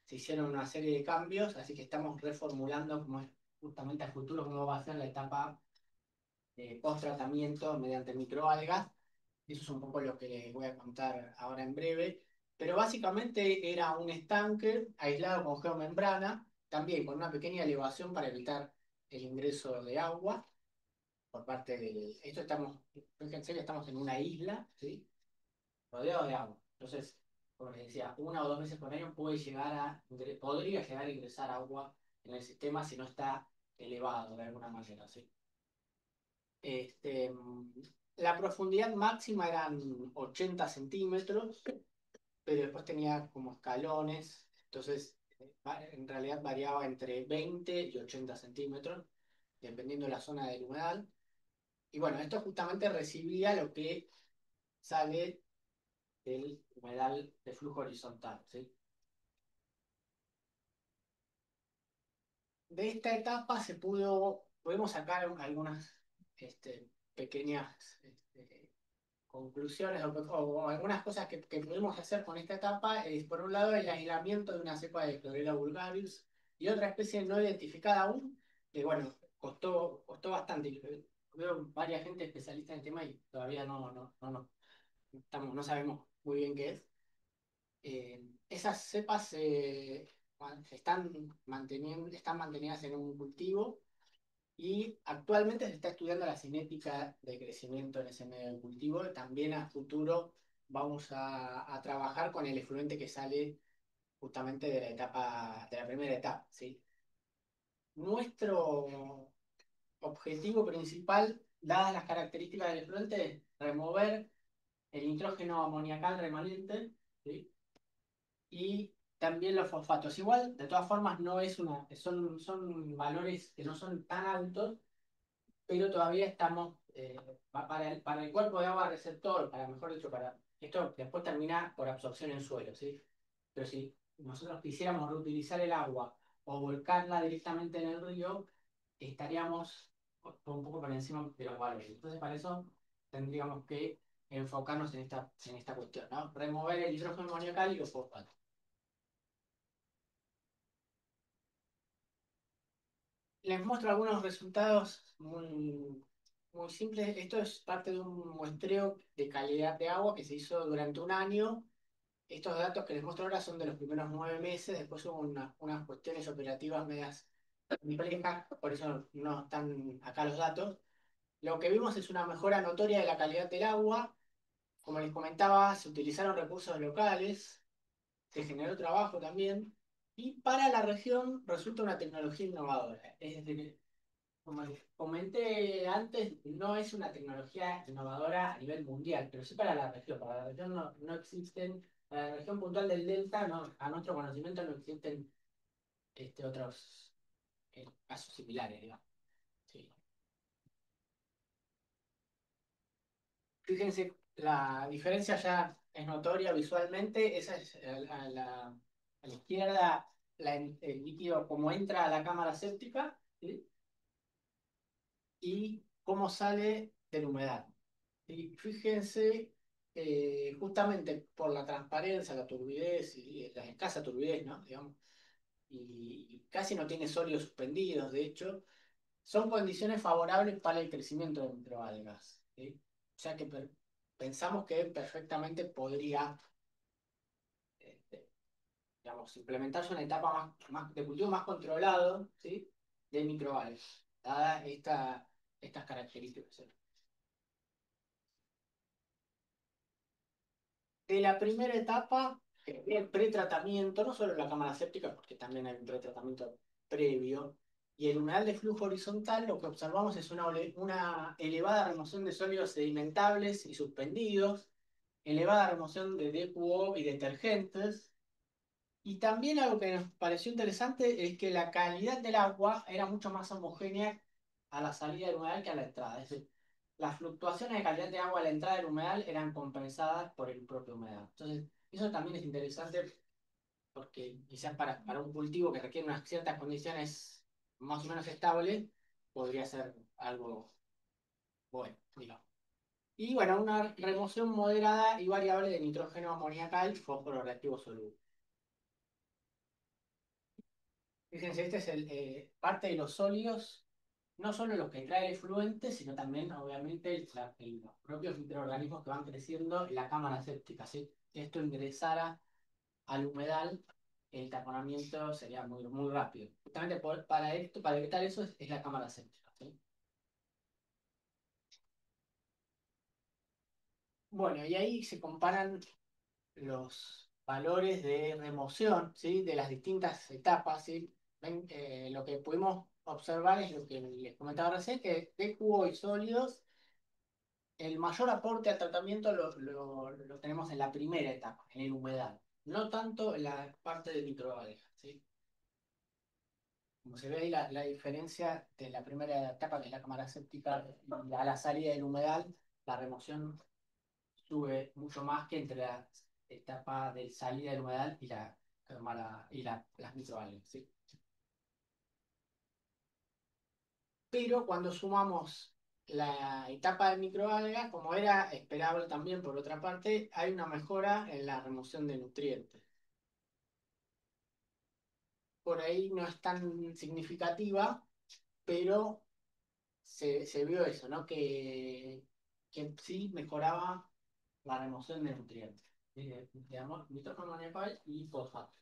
se hicieron una serie de cambios, así que estamos reformulando cómo es justamente a futuro, cómo va a ser la etapa post-tratamiento mediante microalgas. Eso es un poco lo que les voy a contar ahora en breve. Pero básicamente era un estanque aislado con geomembrana, también con una pequeña elevación para evitar el ingreso de agua por parte del... Fíjense que estamos en una isla, ¿sí? Rodeado de agua. Entonces, como les decía, 1 o 2 veces por año podría llegar a ingresar agua en el sistema si no está elevado de alguna manera, ¿sí? La profundidad máxima eran 80 centímetros, pero después tenía como escalones, entonces en realidad variaba entre 20 y 80 centímetros, dependiendo de la zona del humedal. Y bueno, esto justamente recibía lo que sale del humedal de flujo horizontal, ¿sí? De esta etapa podemos sacar algunas pequeñas conclusiones o algunas cosas que podemos hacer con esta etapa. Es, por un lado, el aislamiento de una cepa de Chlorella vulgaris y otra especie no identificada aún, que bueno, costó bastante. Veo varias gente especialista en el tema y todavía no sabemos muy bien qué es. Esas cepas están mantenidas en un cultivo y actualmente se está estudiando la cinética de crecimiento en ese medio de cultivo. También a futuro vamos a trabajar con el efluente que sale justamente de la primera etapa, ¿sí? Nuestro objetivo principal, dadas las características del efluente, es remover el nitrógeno amoniacal remanente, ¿sí? Y también los fosfatos. Igual, de todas formas, son valores que no son tan altos, pero todavía estamos, para el cuerpo de agua receptor, mejor dicho, esto después termina por absorción en suelo, ¿sí? Pero si nosotros quisiéramos reutilizar el agua o volcarla directamente en el río, estaríamos un poco por encima de los valores. Entonces, para eso tendríamos que enfocarnos en esta cuestión, ¿no? Remover el hidrógeno amoniacal y los fosfatos. Les muestro algunos resultados muy simples. Esto es parte de un muestreo de calidad de agua que se hizo durante un año. Estos datos que les muestro ahora son de los primeros 9 meses. Después hubo unas cuestiones operativas medias complejas, por eso no están acá los datos. Lo que vimos es una mejora notoria de la calidad del agua. Como les comentaba, se utilizaron recursos locales, se generó trabajo también, y para la región resulta una tecnología innovadora. Es decir, como les comenté antes, no es una tecnología innovadora a nivel mundial, pero sí para la región. Para la región no existen, para la región puntual del Delta, a nuestro conocimiento no existen otros casos similares, digamos. Sí. Fíjense, la diferencia ya es notoria visualmente. Esa es a la izquierda el líquido como entra a la cámara séptica, ¿sí? Y cómo sale del humedal. Y fíjense, justamente por la transparencia, la turbidez y la escasa turbidez, ¿no? Digamos, y casi no tiene sólidos suspendidos, de hecho, son condiciones favorables para el crecimiento de microalgas, ¿sí? O sea que pensamos que perfectamente podría, este, digamos, implementarse una etapa de cultivo más controlado, ¿sí? De microalgas, dadas estas características. De la primera etapa, el pretratamiento, no solo la cámara séptica, porque también hay un pretratamiento previo, y el humedal de flujo horizontal, lo que observamos es una elevada remoción de sólidos sedimentables y suspendidos, elevada remoción de DQO y detergentes, y también algo que nos pareció interesante es que la calidad del agua era mucho más homogénea a la salida del humedal que a la entrada. Es decir, las fluctuaciones de calidad de agua a la entrada del humedal eran compensadas por el propio humedal. Entonces, eso también es interesante porque quizás para un cultivo que requiere unas ciertas condiciones más o menos estables, podría ser algo bueno, digamos. Y bueno, una remoción moderada y variable de nitrógeno amoniacal y fósforo reactivo soluble. Fíjense, este es parte de los sólidos no solo los que trae el efluente, sino también, obviamente, los propios microorganismos que van creciendo en la cámara séptica. Si esto ingresara al humedal, el taponamiento sería muy, muy rápido. Justamente para esto, para evitar eso, es la cámara séptica, ¿sí? Bueno, y ahí se comparan los valores de remoción, ¿sí? De las distintas etapas, ¿sí? Ven, lo que pudimos observar es lo que les comentaba recién, que de cubo y sólidos, el mayor aporte al tratamiento lo tenemos en la primera etapa, en el humedal, no tanto en la parte de microalgas, ¿sí? Como se ve ahí la diferencia de la primera etapa, que es la cámara séptica, y a la salida del humedal, la remoción sube mucho más que entre la etapa de salida del humedal y la cámara y las microalgas, ¿sí? Pero cuando sumamos la etapa de microalgas, como era esperable también por otra parte, hay una mejora en la remoción de nutrientes. Por ahí no es tan significativa, pero se vio eso, ¿no? Que sí mejoraba la remoción de nutrientes. Digamos, nitrógeno amoníaco y fosfato.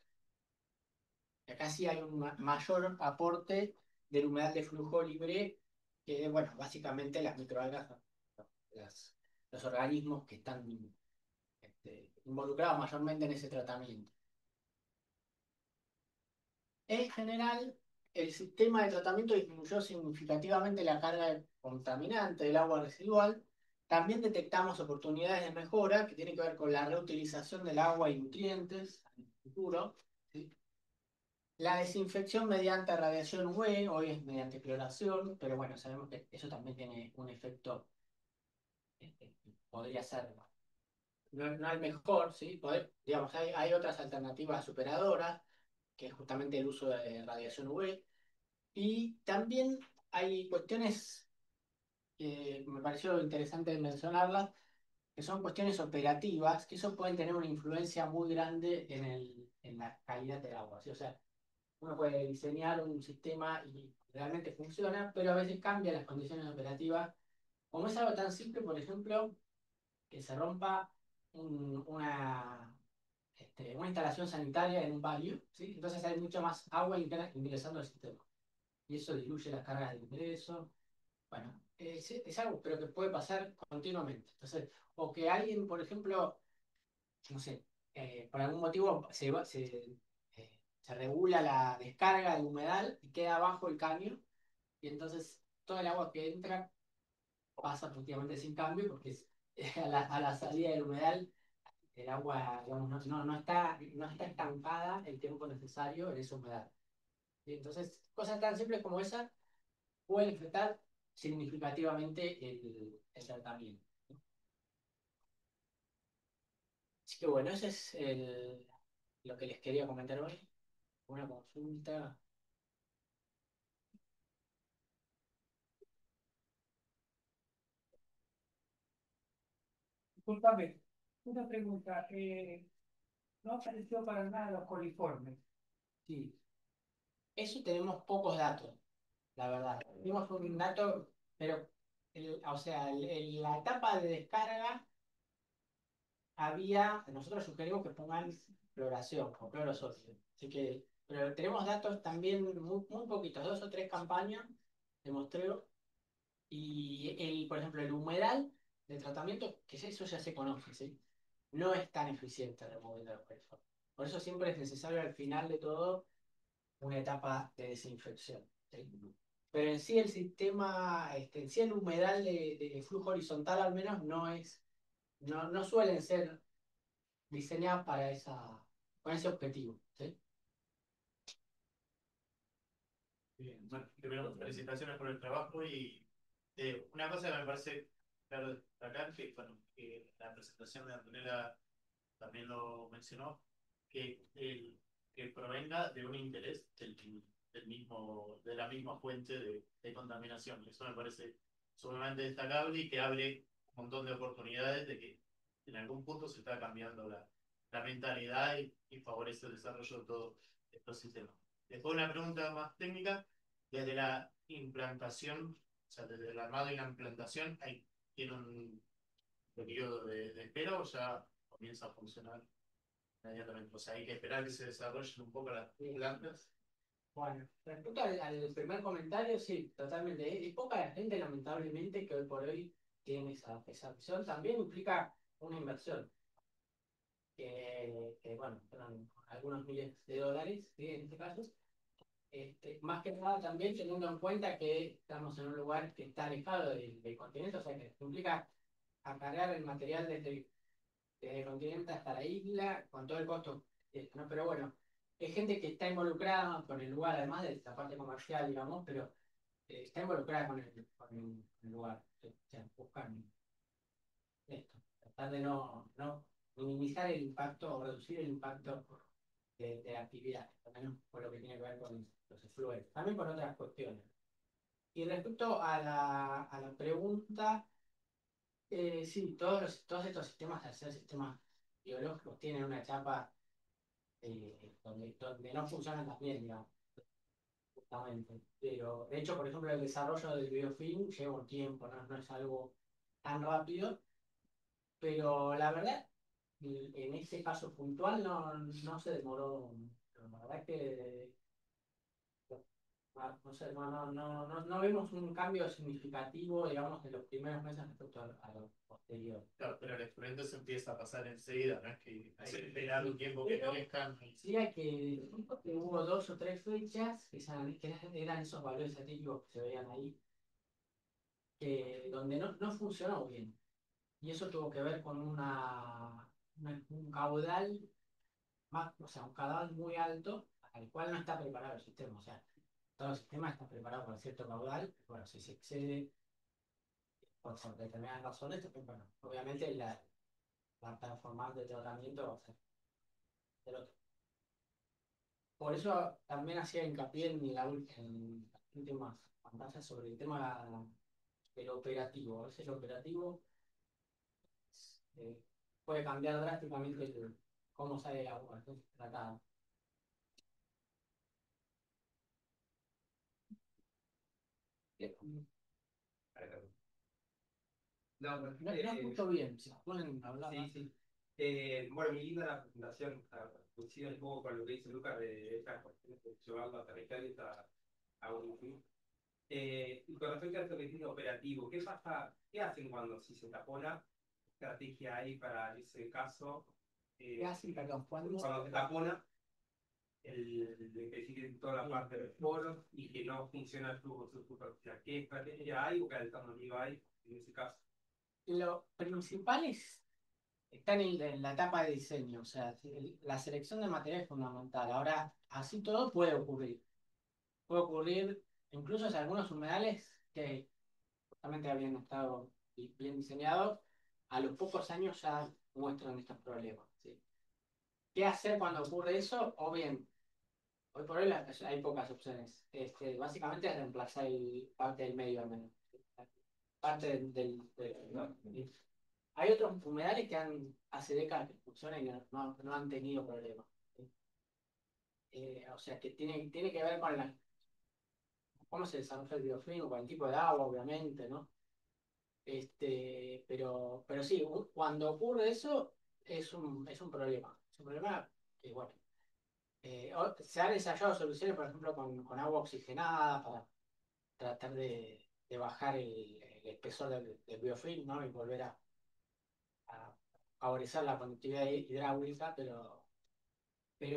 Acá sí hay un mayor aporte del humedal de flujo libre que, bueno, básicamente las microalgas, las- los organismos que están involucrados mayormente en ese tratamiento. En general, el sistema de tratamiento disminuyó significativamente la carga contaminante del agua residual. También detectamos oportunidades de mejora que tienen que ver con la reutilización del agua y nutrientes en el futuro, ¿sí? La desinfección mediante radiación UV, hoy es mediante cloración, pero bueno, sabemos que eso también tiene un efecto, podría ser, no el mejor, ¿sí? Digamos, hay otras alternativas superadoras, que es justamente el uso de radiación UV, y también hay cuestiones que me pareció interesante mencionarlas, que son cuestiones operativas, que eso pueden tener una influencia muy grande en la calidad del agua, ¿sí? O sea, uno puede diseñar un sistema y realmente funciona, pero a veces cambia las condiciones operativas. Como es algo tan simple, por ejemplo, que se rompa una instalación sanitaria en un barrio, ¿sí? Entonces hay mucha más agua ingresando al sistema. Y eso diluye las cargas de ingreso. Bueno, es algo, pero que puede pasar continuamente. Entonces, o que alguien, por ejemplo, no sé, por algún motivo se regula la descarga del humedal y queda abajo el caño, y entonces todo el agua que entra pasa prácticamente sin cambio, porque a la salida del humedal el agua, digamos, no está estancada el tiempo necesario en esa humedad. ¿Sí? Entonces, cosas tan simples como esa pueden afectar significativamente el tratamiento. Así que bueno, ese es lo que les quería comentar hoy. Una consulta. Disculpame, una pregunta. No apareció para nada los coliformes. Sí, eso tenemos pocos datos, la verdad. Tenemos un dato, pero, o sea, la etapa de descarga nosotros sugerimos que pongan floración o cloro sólido. Así que, pero tenemos datos también muy, muy poquitos, 2 o 3 campañas de muestreo. Y por ejemplo, el humedal de tratamiento, que eso ya se conoce, ¿sí? No es tan eficiente removiendo los coliformes. Por eso siempre es necesario al final de todo una etapa de desinfección, ¿sí? Pero en sí el sistema, en sí el humedal de flujo horizontal al menos no suelen ser diseñados con ese objetivo, ¿sí? Bien, bueno, primero, felicitaciones por el trabajo y una cosa que me parece claro destacar, que, bueno, que la presentación de Antonella también lo mencionó, que provenga de un interés de la misma fuente de contaminación. Eso me parece sumamente destacable y que abre un montón de oportunidades de que en algún punto se está cambiando la mentalidad y favorece el desarrollo de todos estos sistemas. Después una pregunta más técnica. desde la implantación, o sea, desde el armado y la implantación, tiene un periodo de espera o ya comienza a funcionar inmediatamente. O sea, hay que esperar que se desarrollen un poco las plantas. Bueno, respecto al primer comentario, sí, totalmente. Es poca la gente, lamentablemente, que hoy por hoy tiene esa visión. También implica una inversión, bueno, fueron algunos miles de dólares, ¿sí? En este caso. Más que nada también teniendo en cuenta que estamos en un lugar que está alejado del continente, o sea que implica acarrear el material desde el continente hasta la isla, con todo el costo, ¿no? Pero bueno, es gente que está involucrada con el lugar, además de la parte comercial, digamos, pero está involucrada con el lugar. O sea, buscan esto, tratar de no minimizar el impacto o reducir el impacto de la actividad, al menos por lo que tiene que ver con los efluentes, también por otras cuestiones. Y respecto a la pregunta, sí, todos estos sistemas, al ser sistemas biológicos, tienen una etapa donde no funcionan tan bien, digamos, justamente. Pero, de hecho, por ejemplo, el desarrollo del biofilm lleva un tiempo, no es algo tan rápido, pero la verdad, en ese caso puntual no se demoró. La verdad que no sé, no vemos un cambio significativo, digamos, en los primeros meses respecto a lo posterior. Claro, pero el exponente se empieza a pasar enseguida, no es que hay que esperar un tiempo que crezcan. Sí, que hubo 2 o 3 fechas que eran esos valores satínicos que se veían ahí, donde no funcionó bien. Y eso tuvo que ver con un caudal o sea, un caudal muy alto al cual no está preparado el sistema. O sea, todo el sistema está preparado para cierto caudal, bueno, si se excede por determinadas razones, bueno, obviamente la performance de tratamiento va a ser del otro. Por eso también hacía hincapié en las últimas pantallas sobre el tema del operativo. A veces el operativo eh, puede cambiar drásticamente cómo sale el agua, entonces tratada. No, No escucho bien, si pueden hablar. sí, sí. Bueno, muy linda la presentación, coincide un poco con lo que dice Lucas de estas cuestiones de llevarlo a territorios a un fin. Y con respecto a esto que tiene operativo, ¿qué pasa? ¿Qué hacen cuando si se tapona? ¿Qué estrategia hay para ese caso? ¿Qué hacen, perdón? Cuando se tapona, que sigue toda la parte del foro y que no funciona el flujo superficial. ¿Qué estrategia hay o qué alternativa hay en ese caso? Lo principal está en la etapa de diseño, o sea, la selección de material es fundamental. Ahora, así todo puede ocurrir. Puede ocurrir, incluso en algunos humedales que justamente habían estado bien diseñados, a los pocos años ya muestran estos problemas, ¿sí? ¿Qué hacer cuando ocurre eso? O bien, hoy por hoy hay pocas opciones. Básicamente es reemplazar parte del medio al menos. Parte no. Hay otros humedales que hace décadas que funcionan y no han tenido problemas, ¿sí? O sea que tiene que ver con cómo se desarrolla el biofilm, con el tipo de agua, obviamente, ¿no? Pero sí, cuando ocurre eso, es un problema. Es un problema que, bueno, se han ensayado soluciones, por ejemplo, con agua oxigenada para tratar de bajar el espesor del biofilm, ¿no? Y volver a favorecer la conductividad hidráulica, pero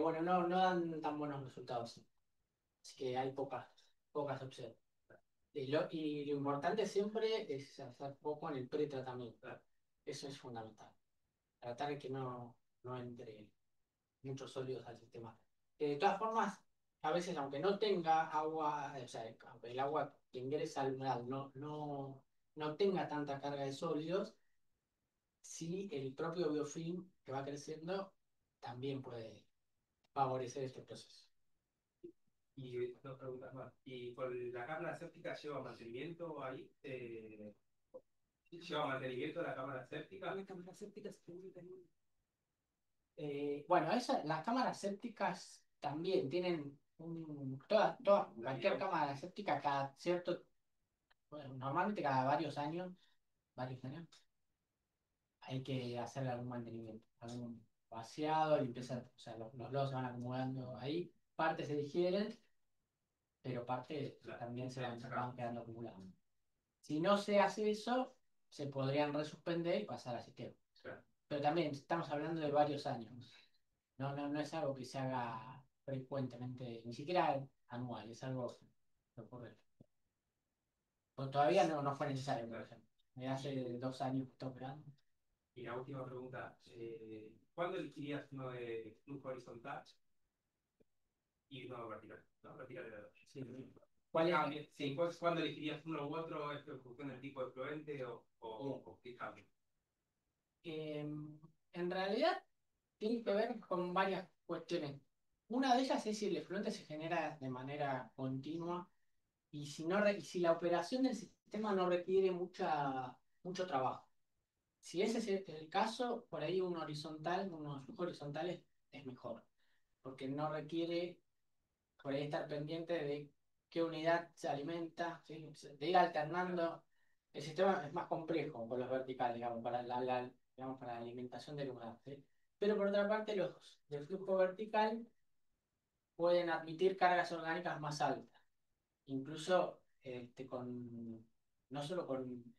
bueno, no dan tan buenos resultados. Así que hay pocas opciones. Y lo importante siempre es hacer poco en el pretratamiento. Eso es fundamental. Tratar de que no entre muchos sólidos al sistema. De todas formas, a veces, aunque no tenga agua, o sea, aunque el agua que ingresa al humedal no tenga tanta carga de sólidos, sí el propio biofilm que va creciendo también puede favorecer este proceso. Y dos preguntas más. ¿Y con la cámara séptica lleva mantenimiento ahí? ¿Lleva mantenimiento la cámara séptica? La cámara séptica se publica bueno, las cámaras sépticas también tienen cualquier cámara séptica cada cierto, bueno, normalmente cada varios años, hay que hacerle algún mantenimiento, algún vaciado, limpieza, o sea, los lodos se van acumulando ahí, partes se digieren, pero partes también van quedando acumuladas. Si no se hace eso, se podrían resuspender y pasar al sistema. Claro. Pero también estamos hablando de varios años. No es algo que se haga frecuentemente, ni siquiera anual, es algo que ocurre. Pues todavía no fue necesario, por ejemplo. Hace 2 años que estoy operando. Y la última pregunta, ¿cuándo elegirías uno de flujo horizontal y uno vertical? No, vertical de la dos. Sí. ¿Cuál es? Cambia. Sí, pues, ¿cuándo elegirías uno u otro? ¿Es en función del tipo de fluente o qué cambia? En realidad tiene que ver con varias cuestiones. Una de ellas es si el efluente se genera de manera continua y si la operación del sistema no requiere mucho trabajo. Si ese es el caso, por ahí unos flujos horizontales es mejor, porque no requiere por ahí estar pendiente de qué unidad se alimenta, ¿sí? De ir alternando. El sistema es más complejo con los verticales, digamos, digamos, para la alimentación del humedad, ¿sí? Pero por otra parte, los de flujo vertical pueden admitir cargas orgánicas más altas, incluso no solo con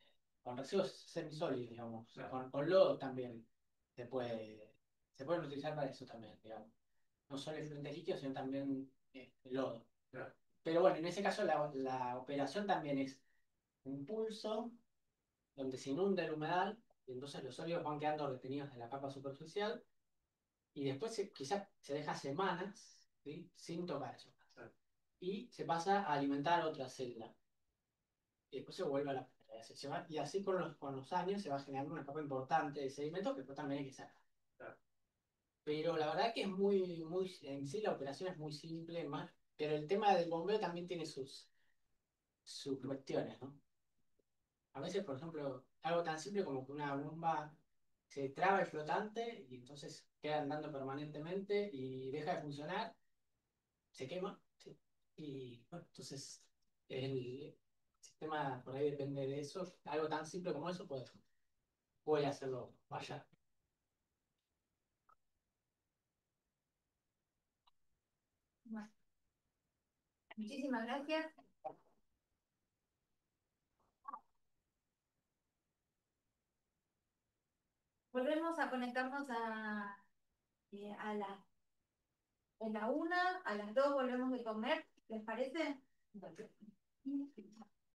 residuos semisólidos, digamos, con lodo también se puede, se pueden utilizar para eso también, digamos. No solo el flente líquido, sino también lodo. Claro. Pero bueno, en ese caso la operación también es un pulso donde se inunda el humedal y entonces los sólidos van quedando retenidos en la capa superficial y después quizás se deja semanas, ¿sí? Sin tocar eso. Claro. Y se pasa a alimentar otra celda. Y después se vuelve a la y así con los años se va generando una capa importante de sedimento que después también hay que sacar. Claro. Pero la verdad que es en sí la operación es muy simple, más, pero el tema del bombeo también tiene sus cuestiones, ¿no? A veces, por ejemplo, algo tan simple como que una bomba se traba el flotante y entonces queda andando permanentemente y deja de funcionar, se quema, ¿sí? Y bueno, entonces el sistema por ahí depende de eso. Algo tan simple como eso puede hacerlo fallar. Bueno, muchísimas gracias. Volvemos a conectarnos en la 1, a las 2 volvemos de comer, ¿les parece?